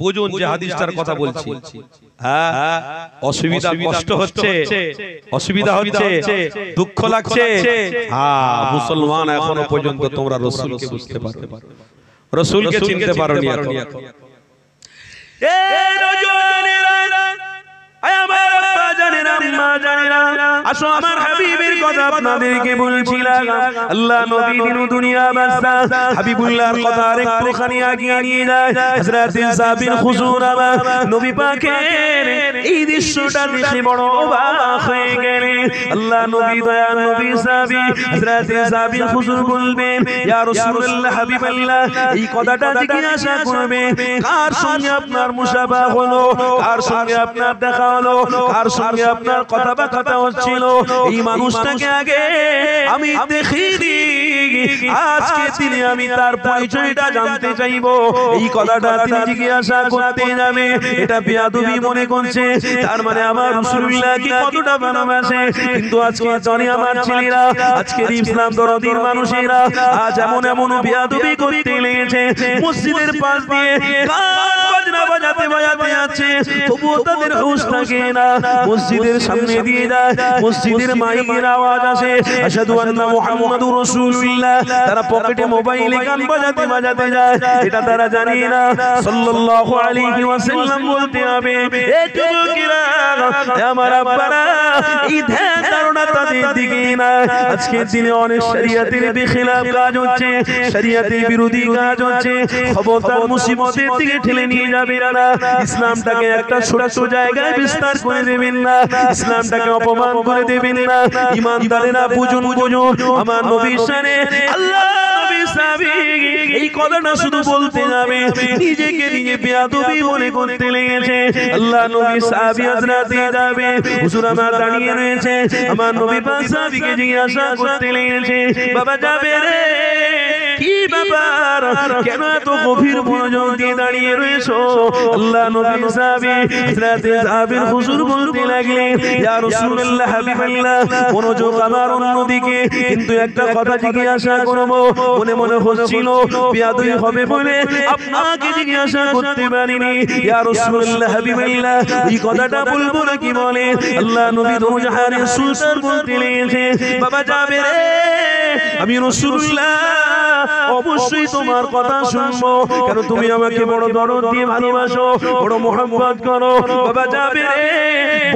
বুঝুন যে হাদিসটার কথা বলছি হ্যাঁ অসুবিধা কষ্ট হচ্ছে অসুবিধা হচ্ছে দুঃখ লাগছে হ্যাঁ মুসলমান এখনো পর্যন্ত তোমরা রাসূলকে বুঝতে পারো রাসূলকে চিনতে পারোনি এখন এই রজনীরা আয় আমার আব্বা জানেরা আম্মা জানেরা আসো আমার হাবিবের কথা আপনাদেরকে বলছিলাম আল্লাহ নবী দিন দুনিয়া বাসা হাবিবুল্লাহর কথা আরেকটুখানি এগিয়ে নিয়ে যায় হযরত সাবির হুজুর আমার নবী পাকের এই দৃশ্যটা দেখে বড় অবাক হয়ে গেলেন আল্লাহ নবী দয়া নবী সাবি হযরত সাবির হুজুর বলবেন ইয়া রাসূলুল্লাহ হাবিবাল্লাহ এই কথাটা জিজ্ঞাসা করবে কার সঙ্গে আপনার মুসাফা হলো কার সঙ্গে আপনার দেখা হলো কার সঙ্গে আপনার কথা হচ্ছিল এই মানুষটাকে আগে আমি দেখিনি আজকে তিনি আমি তার পরিচয়টা জানতে চাইবো এই কথাটা তিনি জিজ্ঞাসা করতে যাবে এটা বেয়াদবি মনে করছে তার মানে আমার রাসূলুল্লাহ কি কতটা ভালোবাসে কিন্তু আজকে জানি আমার ছেলেরা আজকের ইসলাম দরদির মানুষেরা আজ এমন এমন বেয়াদবি করতে লেগেছে মসজিদের পাশ দিয়ে গান বাজনা বাজাতে বাজাতে আছে তবুও তাদের হুঁশ থাকে না মসজিদের সামনে দিয়ে যায় মসজিদের মাইকের আওয়াজ আসে আশহাদু আন্না মুহাম্মাদুর রাসূলুল্লাহ তারা পকেটে মোবাইলে গান বাজাতে বাজাতে যায় এটা তারা জানে না সাল্লাল্লাহু আলাইহি ওয়াসাল্লাম বলতে হবে এ যুবকেরা আমার আব্বারা এই ধ্যান ধারণা তাদের দিকে না আজকের দিনে অনেক শরীয়তের বিখিলাফ কাজ হচ্ছে শরীয়তের বিরোধী কাজ হচ্ছে খবরদার মুসিবতের দিকে ঠেলে নিয়ে যাবেন না ইসলামটাকে একটা ছোট জায়গায় বিস্তার করে দেবেন না ইসলামটাকে অপমান করে দেবেন না ঈমানদারেরা বুঝুন আমার নবীর শানে আল্লাহ নবী সাহাবী এই কথাটা শুধু বলতে যাবে নিজেকে নিজে বেয়াদবি মনে করতে লেগেছে আল্লাহ নবী সাহাবী হযরত যাবে হুজুর আমার দাঁড়িয়ে রয়েছে আমার নবী পাক সাহাবীকে জিজ্ঞাসা করতে লেগেছে বাবা যাবে রে কি ব্যাপার কেন এত গভীর মনোযোগ দিয়ে দাঁড়িয়ে রয়েছো আল্লাহ নবী সাহাবী হযরত যাবের হুজুর বলতে লাগলেন ইয়া রাসূলুল্লাহ হাবিবাল্লাহ মনোযোগ আমার অন্যদিকে কিন্তু একটা কথা জিজ্ঞাসা করব মনে মনে হচ্ছিল বেয়াদবি হবে বলে আপনাকে জিজ্ঞাসা করতে পারিনি ইয়া রাসূলুল্লাহ হাবিবাল্লাহ এই কথাটা বলবো না কি বলে আল্লাহ নবী দোজাহানের সুলতান বলতে লেগেছে বাবা যাবে রে আমি রাসূলুল্লাহ অবশ্যই তোমার কথা শুনবো কেন তুমি আমাকে বড় দরদ দিয়ে ভালোবাসো বড় মোহাম্মত করো বাবা যাবে রে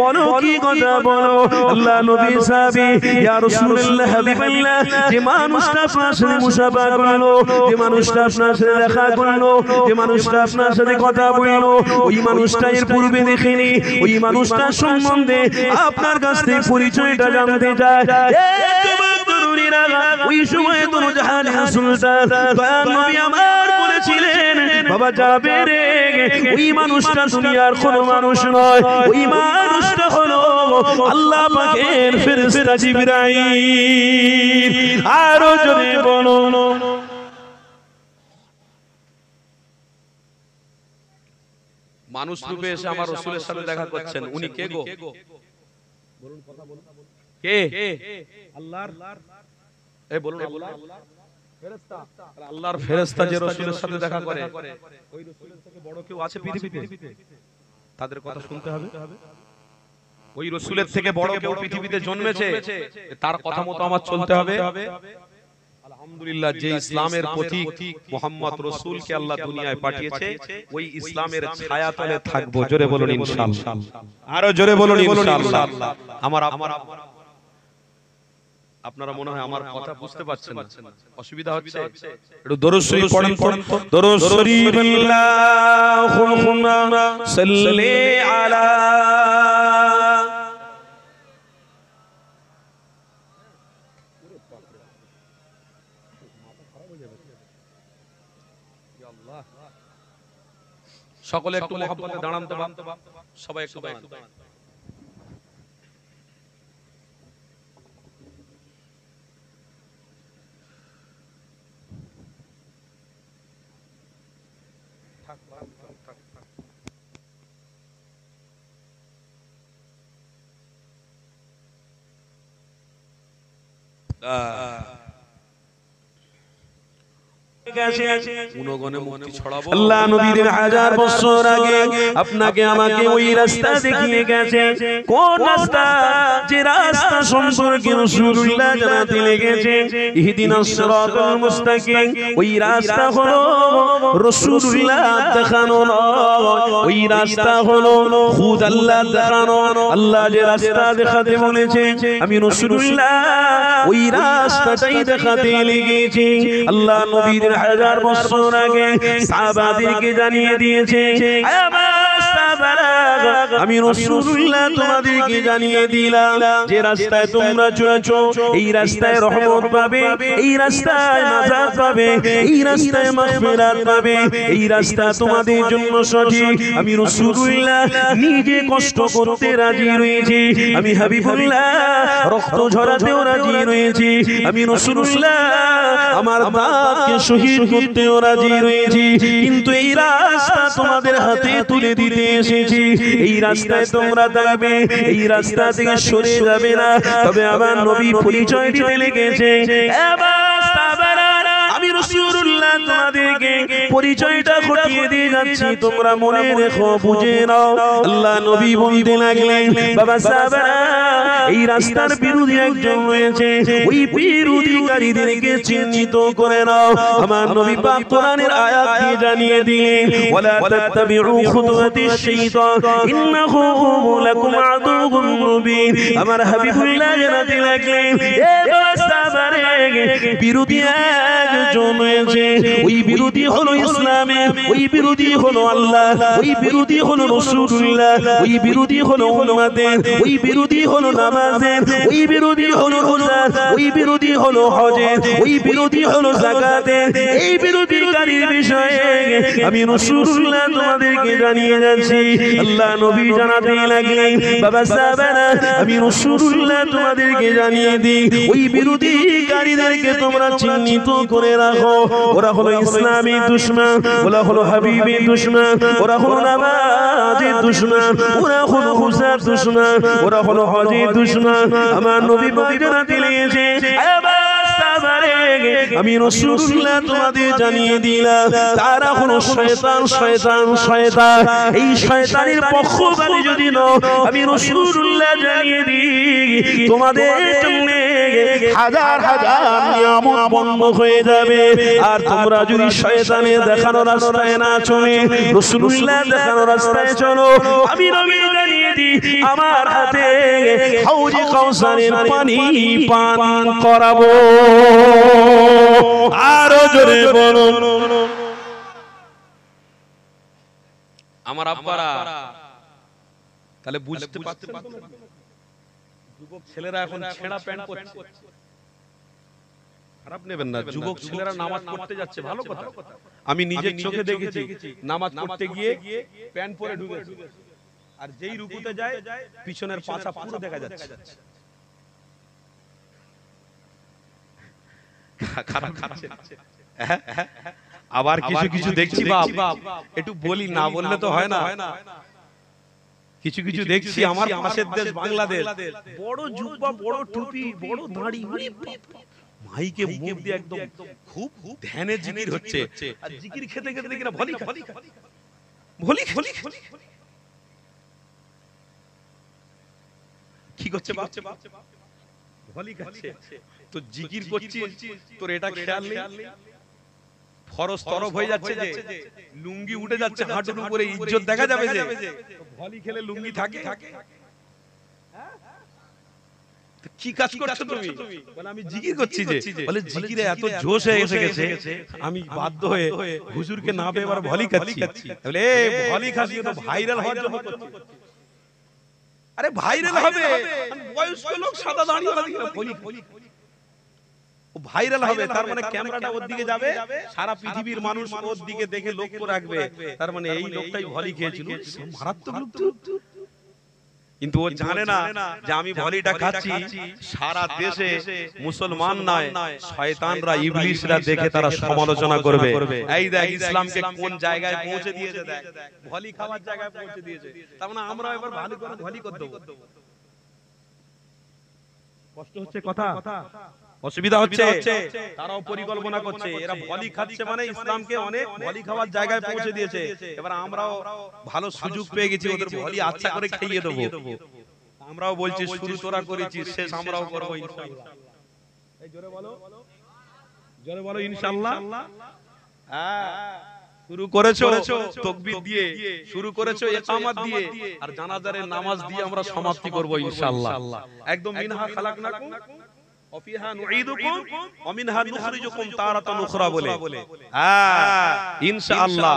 বলো কি কথা বলো আল্লাহ নবী সাহাবী ইয়া রাসূলুল্লাহ হাবিবাল্লাহ যে মানুষটা আপনার সাথে মুসাফা করলো যে মানুষটা আপনার সাথে দেখা করলো যে মানুষটা আপনার সাথে কথা বললো ওই মানুষটা এর পূর্বে দেখিনি ওই মানুষটার সম্বন্ধে আপনার কাছ থেকে পরিচয়টা জানতে চায় ওই সময় তো জাহানের সুলতান দয়াল নবী আমার বলেছিলেন বাবা যাবে রে ওই মানুষটা দুনিয়ার কোনো মানুষ নয় ওই মানুষটা হলো আল্লাহ পাকের ফেরেশতা জিবরাইল আরো জোরে বলো মানুষ রূপে এসে আমার রাসূলের সাথে দেখা করছেন উনি কে গো বলুন কথা বলুন কে আল্লাহর এই বলুন আল্লাহ ফেরেশতা আল্লাহর ফেরেশতা যে রাসূলের সাথে দেখা করে ওই রাসূলের থেকে বড় কেউ আছে পৃথিবীতে তাদের কথা শুনতে হবে ওই রাসূলের থেকে বড় কেউ পৃথিবীতে জন্মেছে তার কথা মতো আমার চলতে হবে আলহামদুলিল্লাহ যে ইসলামের প্রতীক মুহাম্মদ রাসূলকে আল্লাহ দুনিয়ায় পাঠিয়েছে ওই ইসলামের ছায়াতলে থাকবো জোরে বলুন ইনশাআল্লাহ আরো জোরে বলুন ইনশাআল্লাহ আমার আপনারা মনে হয় আমার কথা বুঝতে পারছেন না অসুবিধা হচ্ছে একটু দরুদ শরীফ পড়েন দরুদ শরীফ আল্লাহুম্মা সাল্লি আলা সকলে একটু মহব্বতে দাঁড়ান তো সবাই একটু দাঁড়ান গেছে গুণগণে মুক্তি ছড়াবো। আল্লাহ নবীদের হাজার বছর আগে আপনাকে আমাকে ওই রাস্তা দেখিয়ে গেছে। কোন রাস্তা? যে রাস্তা সম্পর্কে রাসূলুল্লাহ জানাতে লেগেছে ইহদিনাস সিরাতাল মুস্তাকিম। ওই রাস্তা হলো রাসূলুল্লাহ দেখানো নয়, ওই রাস্তা হলো খুদ আল্লাহ দেখানো। আল্লাহ যে রাস্তা দেখাতে বলেছে আমি রাসূলুল্লাহ ওই রাস্তাটাই দেখাতে লেগেছি। আল্লাহ নবীদের হাজার বছর আগে সাহাবাদেরকে জানিয়ে দিয়েছে আমি রাসূলুল্লাহ তোমাদেরকে জানিয়ে দিলাম যে রাস্তায় তোমরা চলেছো এই রাস্তায় রহমত পাবে, এই রাস্তায় নাজাত পাবে, এই রাস্তায় মাগফিরাত পাবে, এই রাস্তা তোমাদের জন্য সঠিক। আমি রাসূলুল্লাহ নিজে কষ্ট করতে রাজি রয়েছি, আমি হাবিবুল্লাহ রক্ত ঝরাতেও রাজি রয়েছি, আমি রাসূলুল্লাহ আমার দাঁতকে শহীদ করতেও রাজি রয়েছি। কিন্তু এই রাস্তা তোমাদের হাতে তুলে দিতে এসেছি। এই রাস্তায় তোমরা থাকবে, এই রাস্তা থেকে সরে যাবে না। তবে আমার নবী পরিচয় দিতে লেগেছে আমি রাসূলুল্লাহ তোমাদেরকে পরিচয়টা ঘটিয়ে দিয়ে যাচ্ছি, তোমরা মনে রেখো, বুঝে নাও। আল্লাহ নবী বলতে লাগলেন বাবা সাহাবারা এই রাস্তার বিরোধী একজন রয়েছে, ওই বিরোধীকারীদেরকে চিহ্নিত করে নাও। আমার নবী পাক কোরআনের আয়াত দিয়ে জানিয়ে দিলেন ওয়ালা তাত্তাবিউ খুতুওয়াতিশ শাইতান ইন্নাহু লাকুম আদুউম মুবিন। আমার হাবিবুল্লাহ জানাতে লাগলেন এ সাহাবারা বিরোধী একজন রয়েছে, ওই বিরোধী হলো ইসলামের, ওই বিরোধী হলো আল্লাহ, ওই বিরোধী হলো রাসূলুল্লাহ, ওই বিরোধী হলো উম্মতের, ওই বিরোধী হলো নামাজের, ওই বিরোধী হলো রোজার, ওই বিরোধী হলো হজের, ওই বিরোধী হলো যাকাতের। এই বিরোধীকারীর বিষয়ে আমি রাসূলুল্লাহ তোমাদেরকে জানিয়ে যাচ্ছি। আল্লাহ নবী জানাতে লাগলেন বাবা সাহাবারা আমি রাসূলুল্লাহ তোমাদেরকে জানিয়ে দিই ওই বিরোধীকারীদেরকে তোমরা চিহ্নিত করে রাখো। ওরা হলো ইসলামী দুশমন, ওরা হলো হাবিবী দুশমন, ওরা হলো নামাজের দুশমন, ওরা হলো রোজার দুশমন, ওরা হলো হজের দুশমন। আমার নবী জানাতে লেগেছে আমি রাসূলুল্লাহ তোমাদের জানিয়ে দিলাম তারা হলো শয়তান, শয়তান, শয়তান। এই শয়তানের পক্ষপাতী যদি নও আমি রাসূলুল্লাহ জানিয়ে দিই তোমাদের জন্য হাজার হাজার নিয়ামত বন্ধ হয়ে যাবে। আর তোমরা যদি শয়তানের দেখানো রাস্তায় না চলে রাসূলুল্লাহ দেখানো রাস্তায় চলো, আমি নবী জানিয়ে দিই আমার হাতে হাউজে কাউসারের পানি পান করাবো। আরো জোরে বলুন। আমার আব্বারা তাহলে বুঝতে পারছেন যুবক ছেলেরা এখন ছেঁড়া প্যান্ট পরছে, খারাপ নেবেন না। যুবক ছেলেরা নামাজ পড়তে যাচ্ছে, ভালো কথা। আমি নিজের চোখে দেখেছি নামাজ পড়তে গিয়ে প্যান্ট পরে ঢুকেছে, আর যেই রুকুতে যায় পিছনের পাছা পুরো দেখা যাচ্ছে। আবার কিছু কিছু দেখছি বাপ, একটু বলি না বললে তো হয় না। কিছু কিছু দেখছি আমার পাশের দেশ বাংলাদেশ, বড় জুব্বা, বড় টুপি, বড় দাড়ি, মাইকে মুখ দিয়ে একদম খুব ধ্যানে জিকির হচ্ছে, আর জিকির খেতে খেতে দেখি না ভলি ভলি ভলি ভলি কি করছে বাপ? ভলি খাচ্ছে। তো জিকির করছিস, তোর এটা খেয়াল নেই ফরজ তরফ হয়ে যাচ্ছে যে লুঙ্গি উঠে যাচ্ছে হাঁটুর উপরে, ইজ্জত দেখা যাবে যে ভলি খেলে লুঙ্গি থাকে। কি কাজ করছো তুমি? বলে আমি জিকির করছি। যে বলে জিকিরে এত জোশ হয়ে গেছে আমি বাধ্য হয়ে হুজুরকে না পেয়ে এবার ভলি খাচ্ছি। বলে এই ভলি খাচ্ছি তো ভাইরাল হওয়ার জন্য করছি। আরে ভাইরাল হবে, বয়স্ক লোক সাদা দাড়ি ভলি ও ভাইরাল হবে, তার মানে ক্যামেরাটা ওর দিকে যাবে, সারা পৃথিবীর মানুষ ওর দিকে দেখে লক্ষ্য রাখবে, তার মানে এই লোকটাই ভলি খেয়েছিল। মারাত্মক লোক তো। কিন্তু ও জানে না যে আমি ভলিটা খাচ্ছি সারা দেশে মুসলমান নয় শয়তানরা, ইবলিশরা দেখে তারা সমালোচনা করবে। এই দেখ ইসলামকে কোন জায়গায় পৌঁছে দিয়েছে, দেখ ভলি খাওয়ার জায়গায় পৌঁছে দিয়েছে। তার মানে আমরা এবার ভালো করে ভলি করে দেব। কষ্ট হচ্ছে কথা? অসুবিধা হচ্ছে, তারাও পরিকল্পনা করছে, এরা ভলি খাচ্ছে মানে ইসলামকে অনেক ভলি খাওয়ার জায়গায় পৌঁছে দিয়েছে। এবার আমরাও ভালো সুযোগ পেয়ে গেছি, ওদের ভলি আচ্ছা করে খাইয়ে দেবো। আমরাও বলছি শুরু তোরা করেছিস, শেষ আমরাও করবো ইনশাআল্লাহ। এই জোরে বলো, জোরে বলো ইনশাআল্লাহ। হ্যাঁ, শুরু করেছো তাকবীর দিয়ে, শুরু করেছো ইকামত দিয়ে, আর জানাজারের নামাজ দিয়ে আমরা সমাপ্তি করব ইনশাআল্লাহ। একদম মিনহা খালাকনাকুম ওয়া ফিহা নুঈদুকুম ওয়া মিনহা নুখরিজুকুম তারাতান উখরা বলে। হ্যাঁ ইনশাআল্লাহ।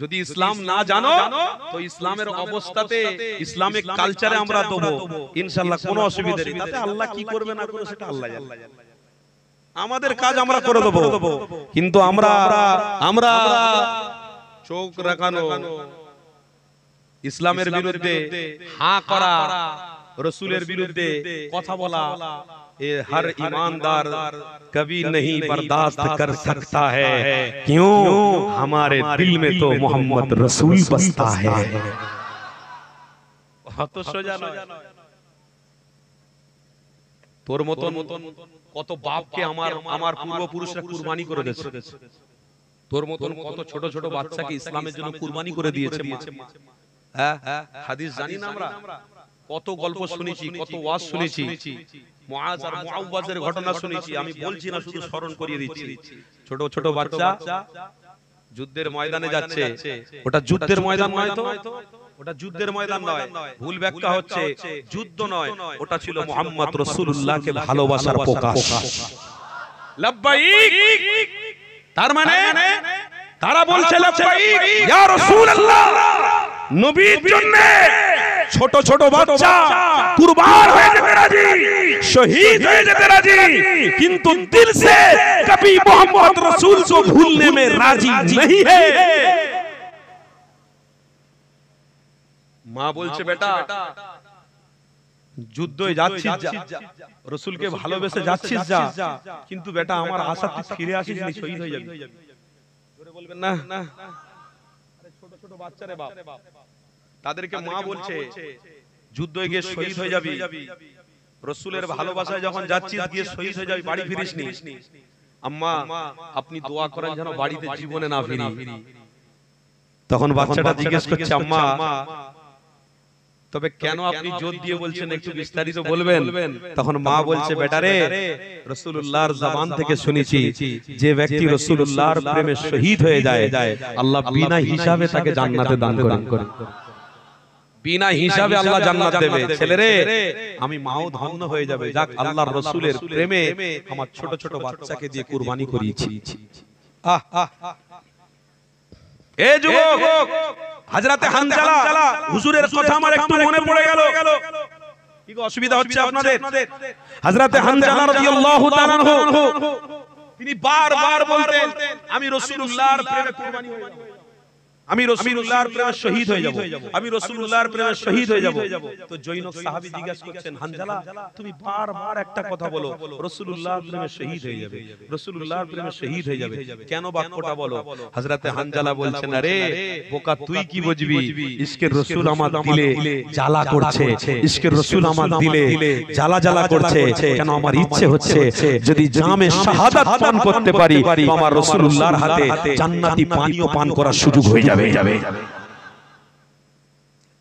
যদি ইসলাম না জানো তো ইসলামের অবস্থাতে, ইসলামিক কালচারে আমরা দেবো ইনশাআল্লাহ, কোনো অসুবিধা নেই। তাতে আল্লাহ কি করবে না করবে সেটা আল্লাহ জানে। আমাদের কাজ আমরা করে দেবো, কিন্তু আমরা চোখ রাখানো, ইসলামের বিরুদ্ধে হাঁ করা, রসুলের বিরুদ্ধে কথা বলা, ये हर ईमानदार कभी नहीं बर्दाश्त कर सकता है, क्यों हमारे दिल में तो मोहम्मद रसूल बसता है। तो सोजा नয়, তোর মতন কত বাপকে আমার পূর্বপুরুষরা কুরবানি করে দিয়েছে, তোর মতন কত ছোট ছোট বাচ্চাকে ইসলামের জন্য কুরবানি করে দিয়েছে মা। হ্যাঁ, হাদিস জানি না আমরা, কত গল্প শুনেছি, কত ওয়াজ শুনেছি, মুআজ আর মুআওয়াজের ঘটনা শুনেছি। আমি বলছি না, শুধু স্মরণ করিয়ে দিচ্ছি। ছোট ছোট বাচ্চা যুদ্ধের ময়দানে যাচ্ছে, ওটা যুদ্ধের ময়দান নয় তো, ওটা যুদ্ধের ময়দান নয়, ভুল ব্যাখ্যা হচ্ছে, যুদ্ধ নয়, ওটা ছিল মুহাম্মদ রাসূলুল্লাহকে ভালোবাসার প্রকাশ। লাব্বাইক, তার মানে তারা বলছে লাব্বাইক ইয়া রাসূলুল্লাহ, নবীর জন্য ছোট ছোট বাচ্চা কুরবান হয়ে যেতে রাজি, শহীদ হয়ে যেতে রাজি, কিন্তু দিল से कभी मोहम्मद रसूल को भूलने में राजी नहीं है। মা বলছে বেটা যুদ্ধে যাচ্ছিস যা, রাসূলকে ভালোবেসে যাচ্ছিস যা, কিন্তু বেটা আমার আশা তুই ফিরে আসিস নি, শহীদ হয়ে যাবি। জোরে বলবেন না? আরে ছোট ছোট বাচ্চারে বাপ, তাদেরকে মা বলছে যুদ্ধে গিয়ে শহীদ হয়ে যাবি, রাসূলের ভালোবাসায় যখন যাচ্ছিস গিয়ে শহীদ হয়ে যাবি, বাড়ি ফিরিস নি। আম্মা আপনি দোয়া করেন যেন বাড়িতে জীবনে না ফিরি। তখন বাচ্চাটা জিজ্ঞেস করছে আম্মা তবে কেন আপনি জোর দিয়ে বলছেন, একটু বিস্তারিত বলবেন? তখন মা বলছে বেটা রে, রাসূলুল্লাহর জবান থেকে শুনেছি যে ব্যক্তি রাসূলুল্লাহর প্রেমে শহীদ হয়ে যায় আল্লাহ বিনা হিসাবে তাকে জান্নাতে দান করেন, বিনা হিসাবে আল্লাহ জান্নাত দেবে। ছেলেরে আমি মাও ধন্য হয়ে যাবে, যাক আল্লাহর রাসূলের প্রেমে আমার ছোট ছোট বাচ্চাকে দিয়ে কুরবানি করিয়েছি। আহ এ যুবক, হযরতে হানজালা হুজুরের কথা আমার একটু মনে পড়ে গেল, কি অসুবিধা হচ্ছে আপনাদের? হযরতে হানজালা রাদিয়াল্লাহু তাআলা আনহু তিনি বারবার বলতেন আমি রাসূলুল্লাহর প্রেমে কুরবানি হয়ে যাব, আমি রাসূলুল্লাহর প্রেমে শহীদ হয়ে যাব, আমি রাসূলুল্লাহর প্রেমে শহীদ হয়ে যাব। তো জৈনক সাহাবী জিজ্ঞাসা করছেন হানজালা তুমি বারবার একটা কথা বলো, রাসূলুল্লাহর প্রেমে শহীদ হয়ে যাবে, রাসূলুল্লাহর প্রেমে শহীদ হয়ে যাবে, কেন বাক্যটা বলো? হযরতে হানজালা বলছেন আরে বোকা তুই কি বুঝবি, ইশকের রাসূল আমার দিলে জ্বালা করছে, ইশকের রাসূল আমার দিলে জ্বালা জ্বালা করছে, কেন আমার ইচ্ছে হচ্ছে যদি জামে শাহাদাত পান করতে পারি তো আমার রাসূলুল্লাহর হাতে জান্নাতি পানীয় পান করার সুযোগ হয়ে যাবে।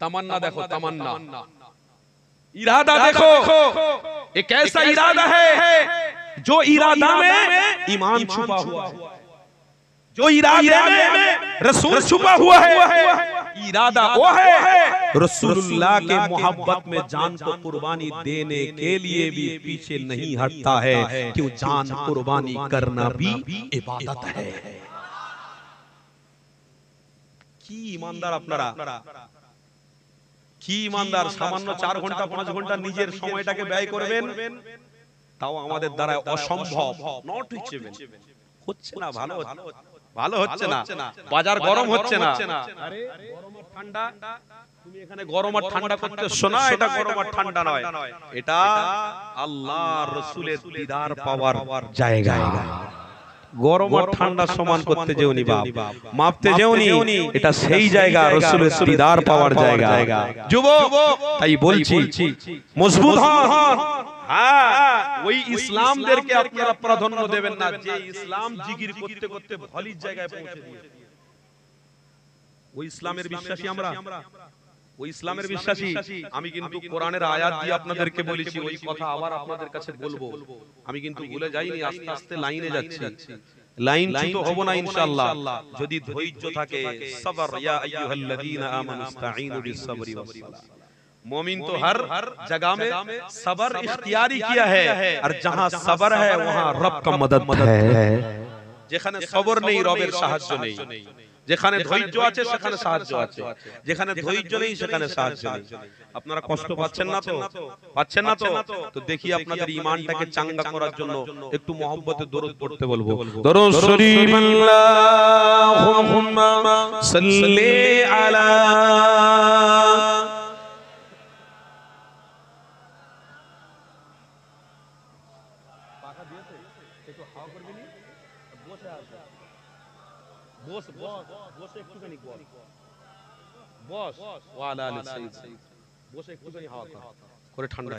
तमन्ना देखो, तमन्ना इरादा देखो, एक ऐसा इरादा है जो इरादा में ईमान छुपा हुआ है, जो इरादे में रसूल छुपा हुआ है। इरादा वो है रसूलुल्लाह के मोहब्बत में जान को कुर्बानी देने के लिए भी पीछे नहीं हटता है, क्यों जान कुर्बानी करना भी इबादत है। কি ইমানদার আপনারা, কি ইমানদার! সামান্য 4 ঘন্টা 5 ঘন্টা নিজের সময়টাকে ব্যয় করবেন, তাও আমাদের দ্বারা অসম্ভব, নট রিচেবল হচ্ছে না, ভালো হচ্ছে না, বাজার গরম হচ্ছে না। আরে গরম আর ঠান্ডা, তুমি এখানে গরম আর ঠান্ডা করতেছো না, এটা গরম আর ঠান্ডা নয়, এটা আল্লাহর রাসূলের দিদার পাওয়ার জায়গা। গরম আর ঠান্ডা সমান করতে যেওনি বাপ, মাপতে যেওনি, এটা সেই জায়গা রাসূলের দিদার পাওয়ার জায়গা। যুবক তাই বলছি মজবুত হন, হ্যাঁ, ওই ইসলামদেরকে আপনারা প্রাধান্য দেবেন না যে ইসলাম জিকির করতে করতে ভলির জায়গায় পৌঁছে দিয়েছে। ওই ইসলামের বিশ্বাসী আমরা, ওই ইসলামের বিশ্বাসী। আমি কিন্তু কোরআনের আয়াত দিয়ে আপনাদেরকে বলেছি, ওই কথা আবার আপনাদের কাছে বলবো। আমি কিন্তু ভুলে যাইনি, আস্তে আস্তে লাইনে যাচ্ছি। লাইন ছুট হব না ইনশাআল্লাহ, যদি ধৈর্য থাকে। সবর, ইয়া আইয়ুহাল্লাযীনা আমানু ইসতাঈনু বিস-সাবরি ওয়াস-সালাহ। मोमिन तो हर जगह में सबर इख्तियारी किया है, और जहां सबर है वहां रब का मदद है। যেখানে সবর নেই রবের সাহায্য নেই, যেখানে ধৈর্য আছে সেখানে সাহায্য আছে, যেখানে ধৈর্য নেই সেখানে সাহায্য নেই। আপনারা কষ্ট পাচ্ছেন না তো? পাচ্ছেন না তো? তো দেখি আপনাদের ঈমানটাকে চাঙ্গা করার জন্য একটু মহব্বতে দরুদ পড়তে বলবো। দরুদ শরীফ, আল্লাহুম্মা সাল্লি আলা বসে একটুখানি বস ওয়ালা আলি সাইয়্যিদ, বসে একটুখানি হাওয়া করে ঠান্ডা।